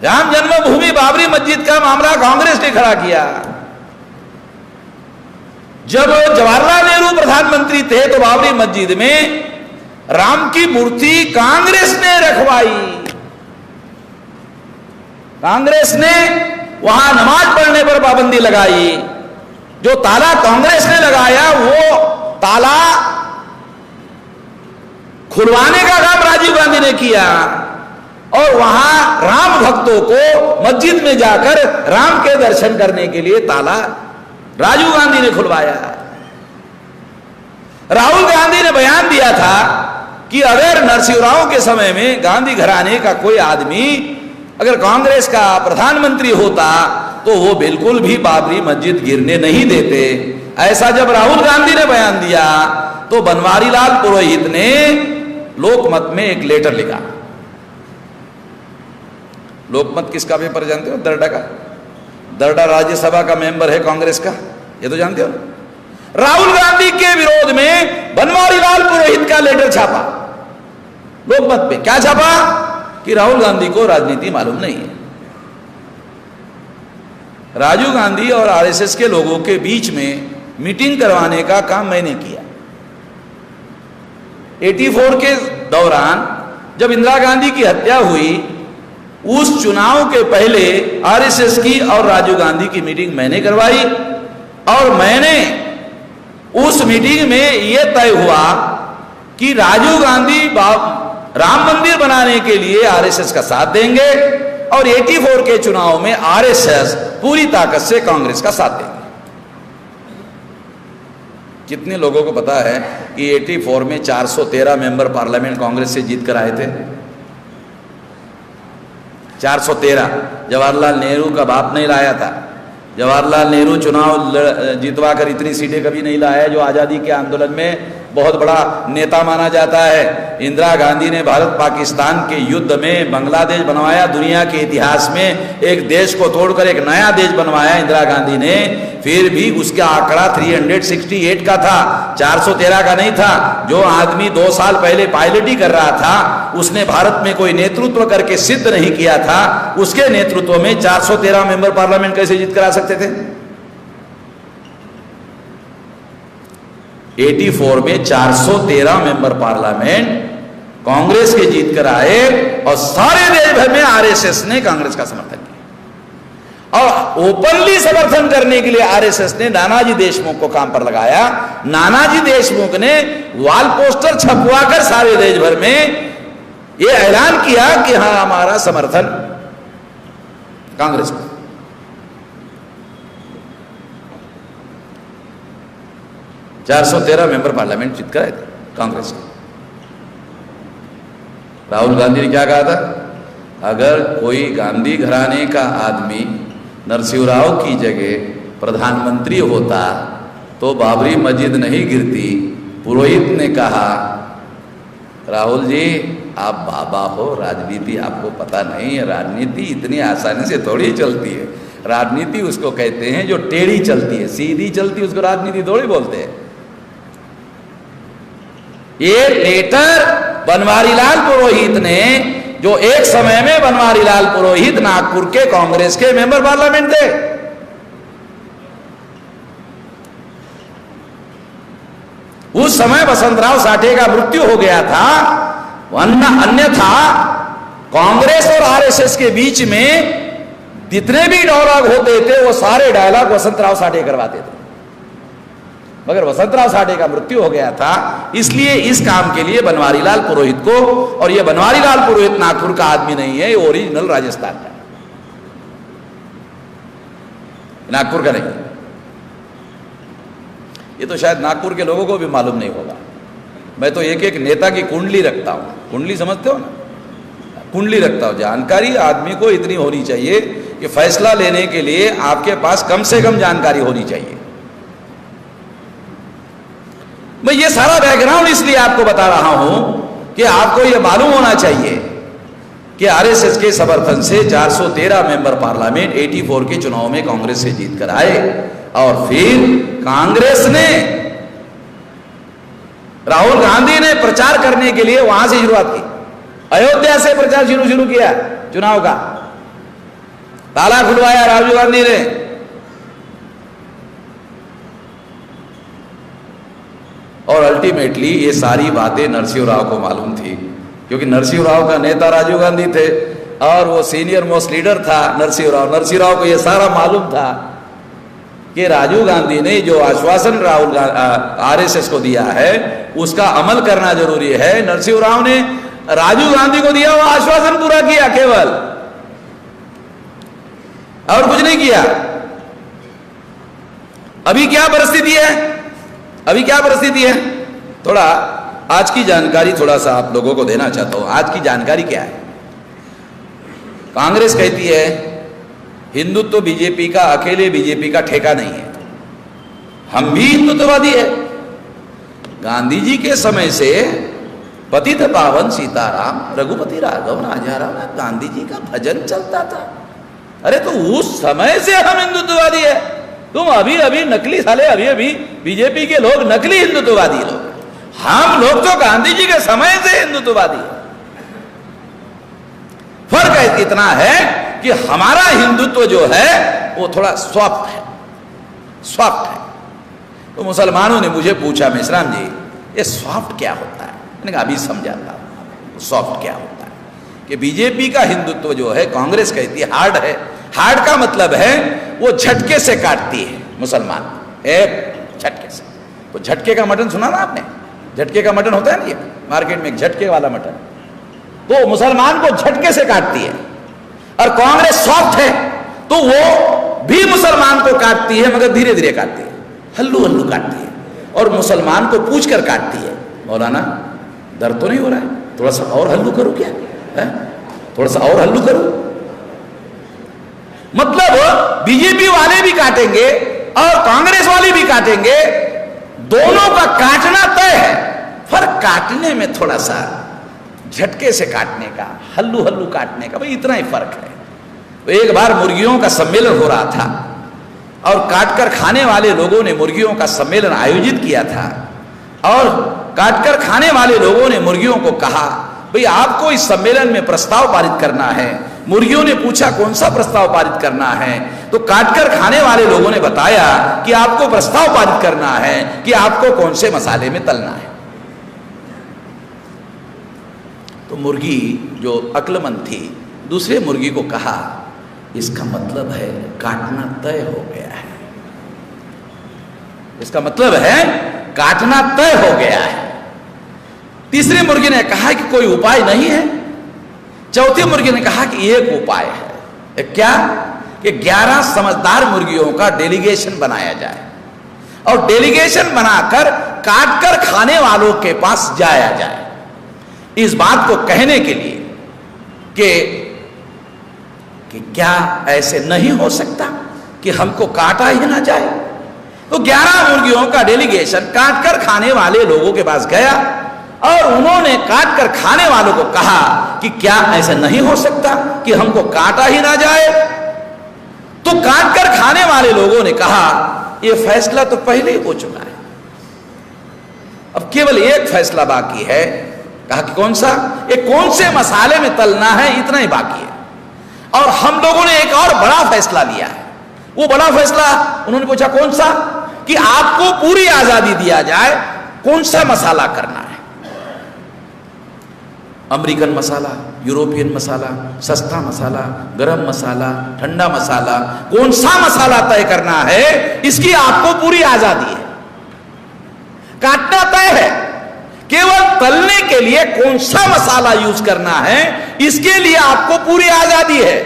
राम जन्मभूमि बाबरी मस्जिद का मामला कांग्रेस ने खड़ा किया। जब जवाहरलाल नेहरू प्रधानमंत्री थे तो बाबरी मस्जिद में राम की मूर्ति कांग्रेस ने रखवाई। कांग्रेस ने वहां नमाज पढ़ने पर पाबंदी लगाई। जो ताला कांग्रेस ने लगाया वो ताला खुलवाने का काम राजीव गांधी ने किया और वहां राम भक्तों को मस्जिद में जाकर राम के दर्शन करने के लिए ताला राजीव गांधी ने खुलवाया। राहुल गांधी ने बयान दिया था कि अगर नरसिंह राव के समय में गांधी घराने का कोई आदमी अगर कांग्रेस का प्रधानमंत्री होता तो वो बिल्कुल भी बाबरी मस्जिद गिरने नहीं देते। ऐसा जब राहुल गांधी ने बयान दिया तो बनवारी लाल पुरोहित ने लोकमत में एक लेटर लिखा। लोकमत किसका पेपर जानते हो? दर्डा का। दर्डा राज्यसभा का मेंबर है कांग्रेस का, ये तो जानते हो। राहुल गांधी के विरोध में बनवारी लाल पुरोहित का लेटर छापा लोकमत पे। क्या छापा? कि राहुल गांधी को राजनीति मालूम नहीं है। राजीव गांधी और आरएसएस के लोगों के बीच में मीटिंग करवाने का काम मैंने किया। 84 के दौरान जब इंदिरा गांधी की हत्या हुई, उस चुनाव के पहले आरएसएस की और राजीव गांधी की मीटिंग मैंने करवाई और मैंने उस मीटिंग में यह तय हुआ कि राजीव गांधी राम मंदिर बनाने के लिए आरएसएस का साथ देंगे और 84 के चुनाव में आरएसएस पूरी ताकत से कांग्रेस का साथ देंगे। कितने लोगों को पता है कि 84 में 413 मेंबर पार्लियामेंट कांग्रेस से जीत कर आए थे? 413। जवाहरलाल नेहरू का बाप नहीं लाया था। जवाहरलाल नेहरू चुनाव जीतवा कर इतनी सीटें कभी नहीं लाया जो आज़ादी के आंदोलन में बहुत बड़ा नेता माना जाता है। इंदिरा गांधी ने भारत पाकिस्तान के युद्ध में बांग्लादेश बनवाया। दुनिया के इतिहास में एक देश को तोड़कर एक नया देश बनवाया इंदिरा गांधी ने। फिर भी उसका आंकड़ा 368 का था, 413 का नहीं था। जो आदमी 2 साल पहले पायलट ही कर रहा था, उसने भारत में कोई नेतृत्व करके सिद्ध नहीं किया था, उसके नेतृत्व में 413 मेंबर पार्लियामेंट कैसे जीत कर आ सकते थे? 84 में 413 मेंबर पार्लियामेंट कांग्रेस के जीत कर आए और सारे देश भर में आरएसएस ने कांग्रेस का समर्थन किया। और ओपनली समर्थन करने के लिए आरएसएस ने नानाजी देशमुख को काम पर लगाया। नानाजी देशमुख ने वॉल पोस्टर छपवाकर सारे देश भर में यह ऐलान किया कि हां हमारा समर्थन कांग्रेस को। चार 413 मेंबर पार्लियामेंट जीत कर आए थे कांग्रेस के। राहुल गांधी ने क्या कहा था? अगर कोई गांधी घराने का आदमी नरसिंह राव की जगह प्रधानमंत्री होता तो बाबरी मस्जिद नहीं गिरती। पुरोहित ने कहा, राहुल जी आप बाबा हो, राजनीति आपको पता नहीं है, राजनीति इतनी आसानी से थोड़ी चलती है। राजनीति उसको कहते हैं जो टेढ़ी चलती है, सीधी चलती उसको राजनीति थोड़ी बोलते हैं। ये लेटर बनवारी लाल पुरोहित ने, जो एक समय में बनवारी लाल पुरोहित नागपुर के कांग्रेस के मेंबर पार्लियामेंट थे, उस समय वसंतराव साठे का मृत्यु हो गया था, अन्यथा कांग्रेस और आरएसएस के बीच में जितने भी डायलॉग होते थे वो सारे डायलॉग वसंतराव साठे करवाते थे, मगर वसंतराव साठे का मृत्यु हो गया था, इसलिए इस काम के लिए बनवारी लाल पुरोहित को, और ये बनवारी लाल पुरोहित नागपुर का आदमी नहीं है, ये ओरिजिनल राजस्थान का, नागपुर का नहीं। ये तो शायद नागपुर के लोगों को भी मालूम नहीं होगा। मैं तो एक एक नेता की कुंडली रखता हूं, कुंडली समझते हो ना, कुंडली रखता हूं। जानकारी आदमी को इतनी होनी चाहिए कि फैसला लेने के लिए आपके पास कम से कम जानकारी होनी चाहिए। मैं ये सारा बैकग्राउंड इसलिए आपको बता रहा हूं कि आपको यह मालूम होना चाहिए कि आरएसएस के समर्थन से 413 मेंबर पार्लियामेंट 84 के चुनाव में कांग्रेस से जीत कर आए, और फिर कांग्रेस ने, राहुल गांधी ने प्रचार करने के लिए वहां से शुरुआत की, अयोध्या से प्रचार शुरू किया चुनाव का, ताला खुलवाया राजीव गांधी ने। और अल्टीमेटली ये सारी बातें नरसिंह राव को मालूम थी, क्योंकि नरसिंह राव का नेता राजीव गांधी थे और वो सीनियर मोस्ट लीडर था नरसिंह राव। नरसिंह राव को ये सारा मालूम था कि राजीव गांधी ने जो आश्वासन राहुल आरएसएस को दिया है उसका अमल करना जरूरी है। नरसिंह राव ने राजीव गांधी को दिया हुआ आश्वासन पूरा किया केवल, और कुछ नहीं किया। अभी क्या परिस्थिति है, अभी क्या परिस्थिति है, थोड़ा आज की जानकारी थोड़ा सा आप लोगों को देना चाहता हूं। आज की जानकारी क्या है? कांग्रेस कहती है हिंदुत्व बीजेपी का, अकेले बीजेपी का ठेका नहीं है, हम भी हिंदुत्ववादी है। गांधी जी के समय से पतित पावन सीताराम रघुपति राघव राजाराम गांधी जी का भजन चलता था। अरे तो उस समय से हम हिंदुत्ववादी है। तुम अभी नकली साले, अभी बीजेपी के लोग नकली हिंदुत्ववादी लोग, हम लोग तो गांधी जी के समय से हिंदुत्ववादी है। फर्क इतना है कि हमारा हिंदुत्व जो है वो थोड़ा सॉफ्ट है, सॉफ्ट है। तो मुसलमानों ने मुझे पूछा, मेश्राम जी ये सॉफ्ट क्या होता है? मैंने कहा अभी समझाता हूं सॉफ्ट क्या होता है। कि बीजेपी का हिंदुत्व जो है, कांग्रेस कहती है हार्ड है। हार्ड का मतलब है वो झटके से काटती है मुसलमान, एक झटके से। तो झटके का मटन सुना ना आपने? झटके का मटन होता है ना ये मार्केट में, एक झटके वाला मटन, तो मुसलमान को झटके से काटती है। और कांग्रेस सॉफ्ट है तो वो भी मुसलमान को काटती है, मगर धीरे धीरे काटती है, हल्लू हल्लू काटती है, और मुसलमान को पूछ कर काटती है। मौलाना दर्द तो नहीं हो रहा है, थोड़ा सा और हल्लू करूं क्या है? थोड़ा सा और हल्लू करूं। मतलब बीजेपी वाले भी काटेंगे और कांग्रेस वाले भी काटेंगे, दोनों का काटना तय है। फर्क काटने में थोड़ा सा, झटके से काटने का, हल्लू हल्लू काटने का, भाई इतना ही फर्क है। तो एक बार मुर्गियों का सम्मेलन हो रहा था और काटकर खाने वाले लोगों ने मुर्गियों का सम्मेलन आयोजित किया था, और काटकर खाने वाले लोगों ने मुर्गियों को कहा भाई आपको इस सम्मेलन में प्रस्ताव पारित करना है। मुर्गियों ने पूछा कौन सा प्रस्ताव पारित करना है? तो काटकर खाने वाले लोगों ने बताया कि आपको प्रस्ताव पारित करना है कि आपको कौन से मसाले में तलना है। तो मुर्गी जो अक्लमंद थी, दूसरे मुर्गी को कहा इसका मतलब है काटना तय हो गया है, इसका मतलब है काटना तय हो गया है। तीसरे मुर्गी ने कहा कि कोई उपाय नहीं है। चौथे मुर्गी ने कहा कि एक उपाय है। क्या? कि 11 समझदार मुर्गियों का डेलीगेशन बनाया जाए और डेलीगेशन बनाकर काटकर खाने वालों के पास जाया जाए, इस बात को कहने के लिए कि क्या ऐसे नहीं हो सकता कि हमको काटा ही ना जाए। तो 11 मुर्गियों का डेलीगेशन काटकर खाने वाले लोगों के पास गया और उन्होंने काटकर खाने वालों को कहा कि क्या ऐसा नहीं हो सकता कि हमको काटा ही ना जाए। तो काट कर खाने वाले लोगों ने कहा यह फैसला तो पहले ही हो चुका है, अब केवल एक फैसला बाकी है। कहा कि कौन सा? ये कौन से मसाले में तलना है, इतना ही बाकी है। और हम लोगों ने एक और बड़ा फैसला लिया है। वो बड़ा फैसला उन्होंने पूछा कौन सा? कि आपको पूरी आजादी दिया जाए, कौन सा मसाला करना है। अमेरिकन मसाला, यूरोपियन मसाला, सस्ता मसाला, गरम मसाला, ठंडा मसाला, कौन सा मसाला तय करना है, इसकी आपको पूरी आजादी है। काटना तय है, केवल तलने के लिए कौन सा मसाला यूज करना है, इसके लिए आपको पूरी आजादी है।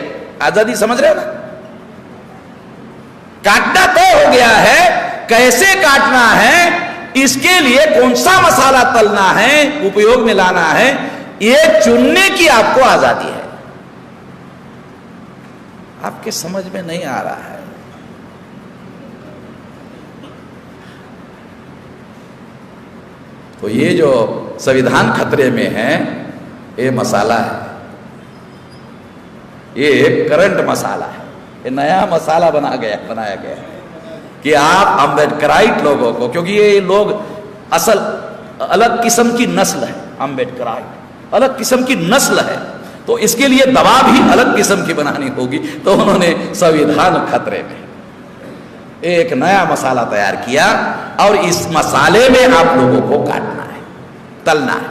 आजादी समझ रहे हो ना? काटना तय हो गया है, कैसे काटना है, इसके लिए कौन सा मसाला तलना है, उपयोग में लाना है, यह चुनने की आपको आजादी है। आपके समझ में नहीं आ रहा है। तो ये जो संविधान खतरे में है, ये मसाला है, ये एक करंट मसाला है, ये नया मसाला बनाया गया है कि आप अम्बेडकराइट लोगों को, क्योंकि ये लोग असल अलग किस्म की नस्ल है, अम्बेडकराइट अलग किस्म की नस्ल है, तो इसके लिए दवा भी अलग किस्म की बनानी होगी। तो उन्होंने संविधान खतरे में एक नया मसाला तैयार किया और इस मसाले में आप लोगों को काटना है, तलना है।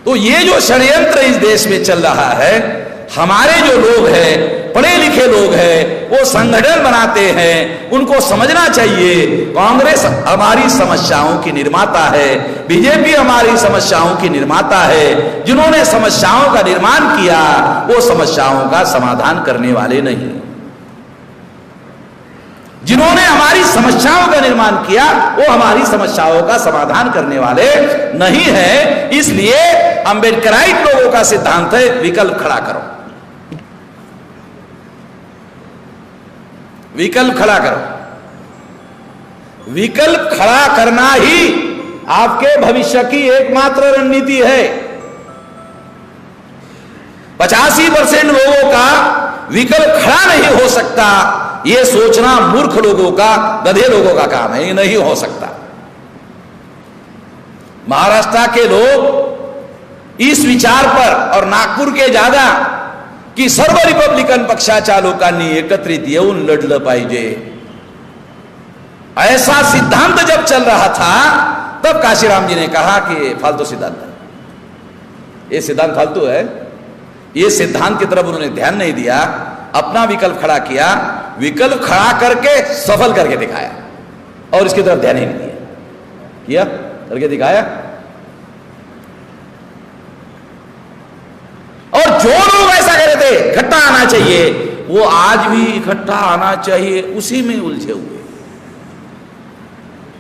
तो ये जो षड्यंत्र इस देश में चल रहा है, हमारे जो लोग हैं, पढ़े लिखे लोग हैं, वो संगठन बनाते हैं, उनको समझना चाहिए कांग्रेस हमारी समस्याओं की निर्माता है, बीजेपी हमारी समस्याओं की निर्माता है। जिन्होंने समस्याओं का निर्माण किया वो समस्याओं का समाधान करने वाले नहीं। जिन्होंने हमारी समस्याओं का निर्माण किया वो हमारी समस्याओं का समाधान करने वाले नहीं है। इसलिए अम्बेडकराइट लोगों का सिद्धांत है विकल्प खड़ा करो, विकल्प खड़ा करो। विकल्प खड़ा करना ही आपके भविष्य की एकमात्र रणनीति है। 85% लोगों का विकल्प खड़ा नहीं हो सकता, यह सोचना मूर्ख लोगों का, गधे लोगों का काम है, ये नहीं हो सकता। महाराष्ट्र के लोग इस विचार पर और नागपूर के ज्यादा की सर्व रिपब्लिकन पक्षाच्या लोकांनी एकत्रित येऊन लढलं पाहिजे, ऐसा सिद्धांत जब चल रहा था तब काशीराम जी ने कहा कि फालतू सिद्धांत है, ये सिद्धांत फालतू है। ये सिद्धांत की तरफ उन्होंने ध्यान नहीं दिया, अपना विकल्प खड़ा किया, विकल्प खड़ा करके सफल करके दिखाया और इसकी तरफ ध्यान ही नहीं दिया, किया करके दिखाया। और जो लोग ऐसा कह रहे थे इकट्ठा आना चाहिए, वो आज भी इकट्ठा आना चाहिए, उसी में उलझे हुए,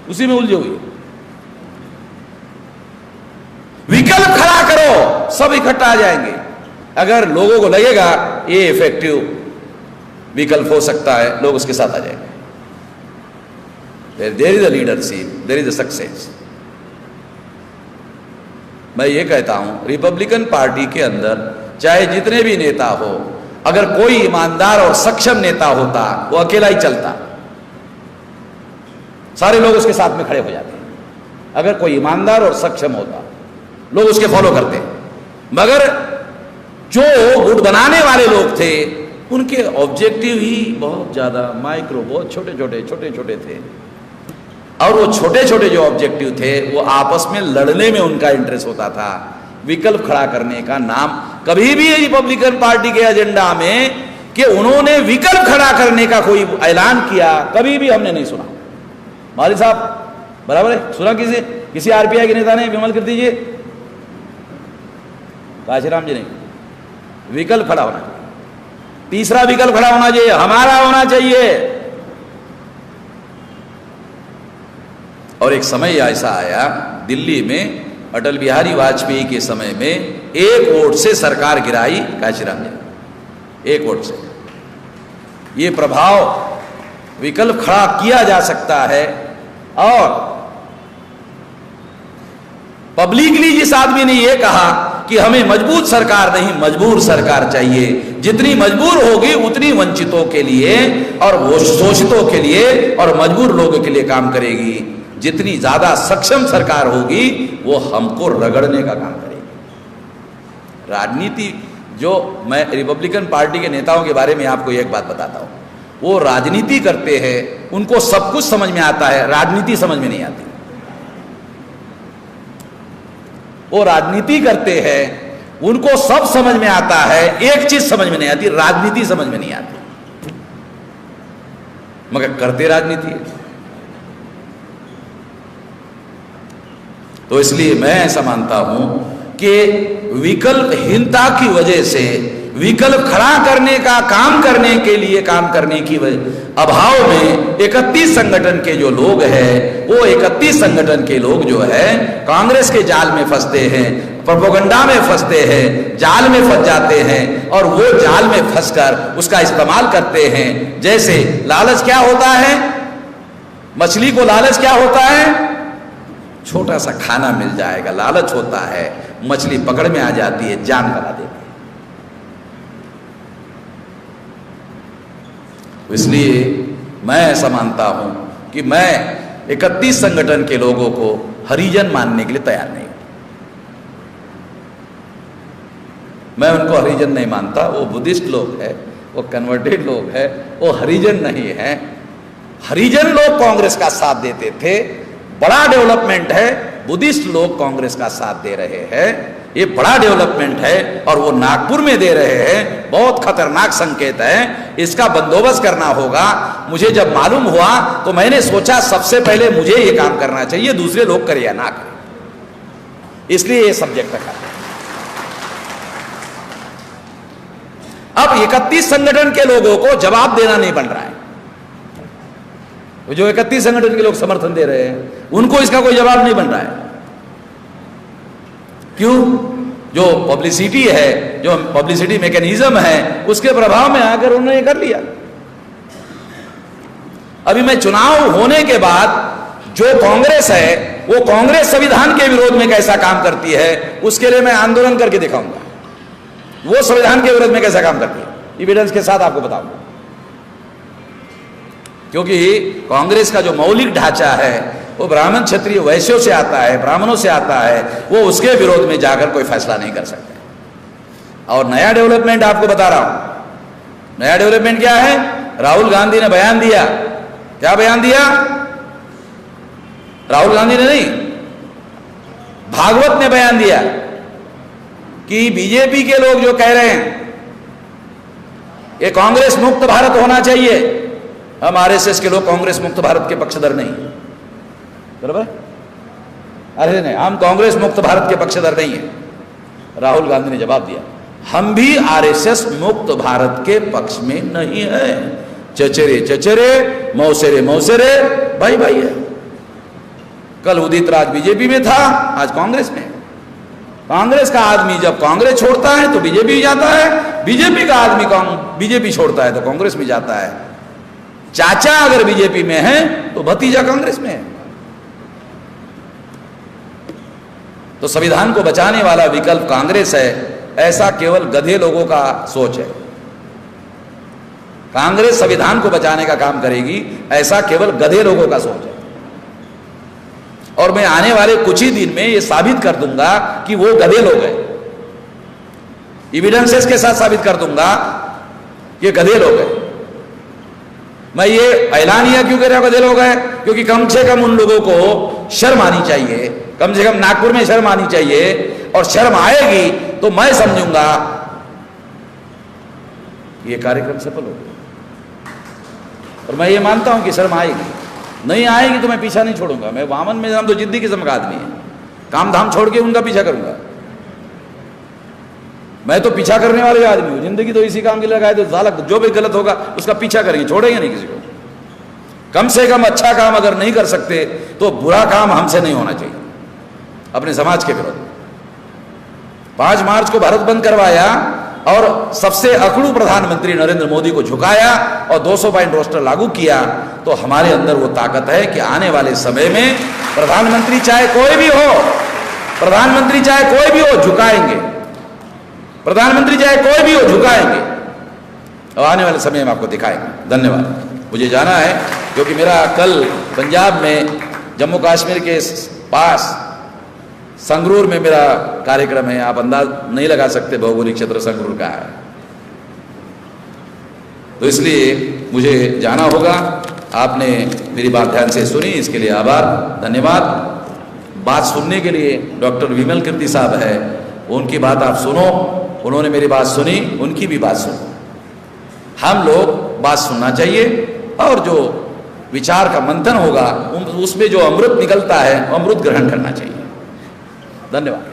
उसी में उलझे हुए। विकल्प खड़ा करो, सब इकट्ठा आ जाएंगे। अगर लोगों को लगेगा ये इफेक्टिव विकल्प हो सकता है, लोग उसके साथ आ जाएंगे। There is a leadership, there is a success. मैं ये कहता हूं रिपब्लिकन पार्टी के अंदर चाहे जितने भी नेता हो, अगर कोई ईमानदार और सक्षम नेता होता वो अकेला ही चलता, सारे लोग उसके साथ में खड़े हो जाते। अगर कोई ईमानदार और सक्षम होता लोग उसके फॉलो करते, मगर जो गुट बनाने वाले लोग थे उनके ऑब्जेक्टिव ही बहुत ज्यादा माइक्रो, बहुत छोटे छोटे थे। और वो छोटे छोटे जो ऑब्जेक्टिव थे वो आपस में लड़ने में उनका इंटरेस्ट होता था। विकल्प खड़ा करने का नाम कभी भी रिपब्लिकन पार्टी के एजेंडा में कि उन्होंने विकल्प खड़ा करने का कोई ऐलान किया, कभी भी हमने नहीं सुना। माली साहब बराबर है, सुना किसी आरपीआई के नेता ने? विमल कर दीजिए। काशीराम जी ने विकल्प खड़ा होना चाहिए, तीसरा विकल्प खड़ा होना चाहिए, हमारा होना चाहिए। और एक समय ऐसा आया दिल्ली में अटल बिहारी वाजपेयी के समय में, एक वोट से सरकार गिराई काशीराम ने, एक वोट से। ये प्रभाव विकल्प खड़ा किया जा सकता है। और पब्लिकली जिस आदमी ने यह कहा कि हमें मजबूत सरकार नहीं, मजबूर सरकार चाहिए। जितनी मजबूर होगी उतनी वंचितों के लिए और वो शोषितों के लिए और मजबूर लोगों के लिए काम करेगी। जितनी ज्यादा सक्षम सरकार होगी वो हमको रगड़ने का काम करेगी। राजनीति, जो मैं रिपब्लिकन पार्टी के नेताओं के बारे में आपको एक बात बताता हूं, वो राजनीति करते हैं, उनको सब कुछ समझ में आता है, राजनीति समझ में नहीं आती। वो राजनीति करते हैं, उनको सब समझ में आता है, एक चीज समझ में नहीं आती, राजनीति समझ में नहीं आती, मगर करते राजनीति है। तो इसलिए मैं ऐसा मानता हूं कि विकल्पहीनता की वजह से, विकल्प खड़ा करने का काम करने के लिए काम करने की अभाव में 31 संगठन के जो लोग हैं, वो 31 संगठन के लोग जो है कांग्रेस के जाल में फंसते हैं, प्रोपेगेंडा में फंसते हैं, जाल में फंस जाते हैं और वो जाल में फंसकर उसका इस्तेमाल करते हैं। जैसे लालच क्या होता है, मछली को लालच क्या होता है, छोटा सा खाना मिल जाएगा, लालच होता है, मछली पकड़ में आ जाती है, जान गंवा देती है। इसलिए मैं ऐसा मानता हूं कि मैं 31 संगठन के लोगों को हरिजन मानने के लिए तैयार नहीं। मैं उनको हरिजन नहीं मानता, वो बुद्धिस्ट लोग हैं, वो कन्वर्टेड लोग हैं, वो हरिजन नहीं है। हरिजन लोग कांग्रेस का साथ देते थे, बड़ा डेवलपमेंट है, बुद्धिस्ट लोग कांग्रेस का साथ दे रहे हैं, ये बड़ा डेवलपमेंट है और वो नागपुर में दे रहे हैं, बहुत खतरनाक संकेत है, इसका बंदोबस्त करना होगा। मुझे जब मालूम हुआ तो मैंने सोचा सबसे पहले मुझे ये काम करना चाहिए, दूसरे लोग करें या ना करें, इसलिए ये सब्जेक्ट रखा। अब 31 संगठन के लोगों को जवाब देना नहीं बन रहा है। जो 31 संगठन के लोग समर्थन दे रहे हैं उनको इसका कोई जवाब नहीं बन रहा है। क्यों? जो पब्लिसिटी है, जो पब्लिसिटी मैकेनिज्म है, उसके प्रभाव में आकर उन्होंने कर लिया। अभी मैं चुनाव होने के बाद जो कांग्रेस है, वो कांग्रेस संविधान के विरोध में कैसा काम करती है, उसके लिए मैं आंदोलन करके दिखाऊंगा। वो संविधान के विरोध में कैसा काम करती है, एविडेंस के साथ आपको बताऊंगा। क्योंकि कांग्रेस का जो मौलिक ढांचा है वो ब्राह्मण क्षत्रिय वैश्यों से आता है, ब्राह्मणों से आता है, वो उसके विरोध में जाकर कोई फैसला नहीं कर सकते। और नया डेवलपमेंट आपको बता रहा हूं। नया डेवलपमेंट क्या है? राहुल गांधी ने बयान दिया। क्या बयान दिया? राहुल गांधी ने नहीं, भागवत ने बयान दिया कि बीजेपी के लोग जो कह रहे हैं ये कांग्रेस मुक्त भारत होना चाहिए, हम आरएसएस के लोग कांग्रेस मुक्त भारत के पक्षधर नहीं, बराबर? अरे नहीं, हम कांग्रेस मुक्त भारत के पक्षधर नहीं है। राहुल गांधी ने जवाब दिया, हम भी आरएसएस मुक्त भारत के पक्ष में नहीं है। चचेरे चचेरे, मौसेरे मौसेरे, भाई भाई है। कल उदित राज बीजेपी में था, आज कांग्रेस में। कांग्रेस का आदमी जब कांग्रेस छोड़ता है तो बीजेपी जाता है, बीजेपी का आदमी बीजेपी छोड़ता है तो कांग्रेस में जाता है। चाचा अगर बीजेपी में है तो भतीजा कांग्रेस में है। तो संविधान को बचाने वाला विकल्प कांग्रेस है, ऐसा केवल गधे लोगों का सोच है। कांग्रेस संविधान को बचाने का काम करेगी, ऐसा केवल गधे लोगों का सोच है। और मैं आने वाले कुछ ही दिन में यह साबित कर दूंगा कि वो गधे लोग हैं। एविडेंसेस के साथ साबित कर दूंगा ये गधे लोग हैं। मैं ये ऐलानिया क्यों कर रहा हूं गधे लोग हैं? क्योंकि कम से कम उन लोगों को शर्म आनी चाहिए, कम से कम नागपुर में शर्म आनी चाहिए। और शर्म आएगी तो मैं समझूंगा ये कार्यक्रम सफल होगा। और मैं ये मानता हूं कि शर्म आएगी, नहीं आएगी तो मैं पीछा नहीं छोड़ूंगा। मैं वामन में हम तो जिद्दी किस्म का आदमी है, काम धाम छोड़ के उनका पीछा करूंगा। मैं तो पीछा करने वाले आदमी हूं, जिंदगी तो इसी काम के लिए लगाए तो साला जो भी गलत होगा उसका पीछा करेंगे, छोड़ेंगे नहीं किसी को। कम से कम अच्छा काम अगर नहीं कर सकते तो बुरा काम हमसे नहीं होना चाहिए अपने समाज के विरोध। 5 मार्च को भारत बंद करवाया और सबसे अकड़ू प्रधानमंत्री नरेंद्र मोदी को झुकाया और 200 पॉइंट रोस्टर लागू किया। तो हमारे अंदर वो ताकत है कि आने वाले समय में प्रधानमंत्री चाहे कोई भी हो, प्रधानमंत्री चाहे कोई भी हो झुकाएंगे, प्रधानमंत्री चाहे कोई भी हो झुकाएंगे, और आने वाले समय में आपको दिखाएंगे। धन्यवाद। मुझे जाना है क्योंकि मेरा कल पंजाब में जम्मू कश्मीर के पास संगरूर में मेरा कार्यक्रम है। आप अंदाज नहीं लगा सकते भौगोलिक क्षेत्र संगरूर का है, तो इसलिए मुझे जाना होगा। आपने मेरी बात ध्यान से सुनी, इसके लिए आभार, धन्यवाद। बात सुनने के लिए डॉक्टर विमल कीर्ति साहब है, उनकी बात आप सुनो, उन्होंने मेरी बात सुनी, उनकी भी बात सुनो। हम लोग बात सुनना चाहिए और जो विचार का मंथन होगा उसमें जो अमृत निकलता है अमृत ग्रहण करना चाहिए। धन्यवाद।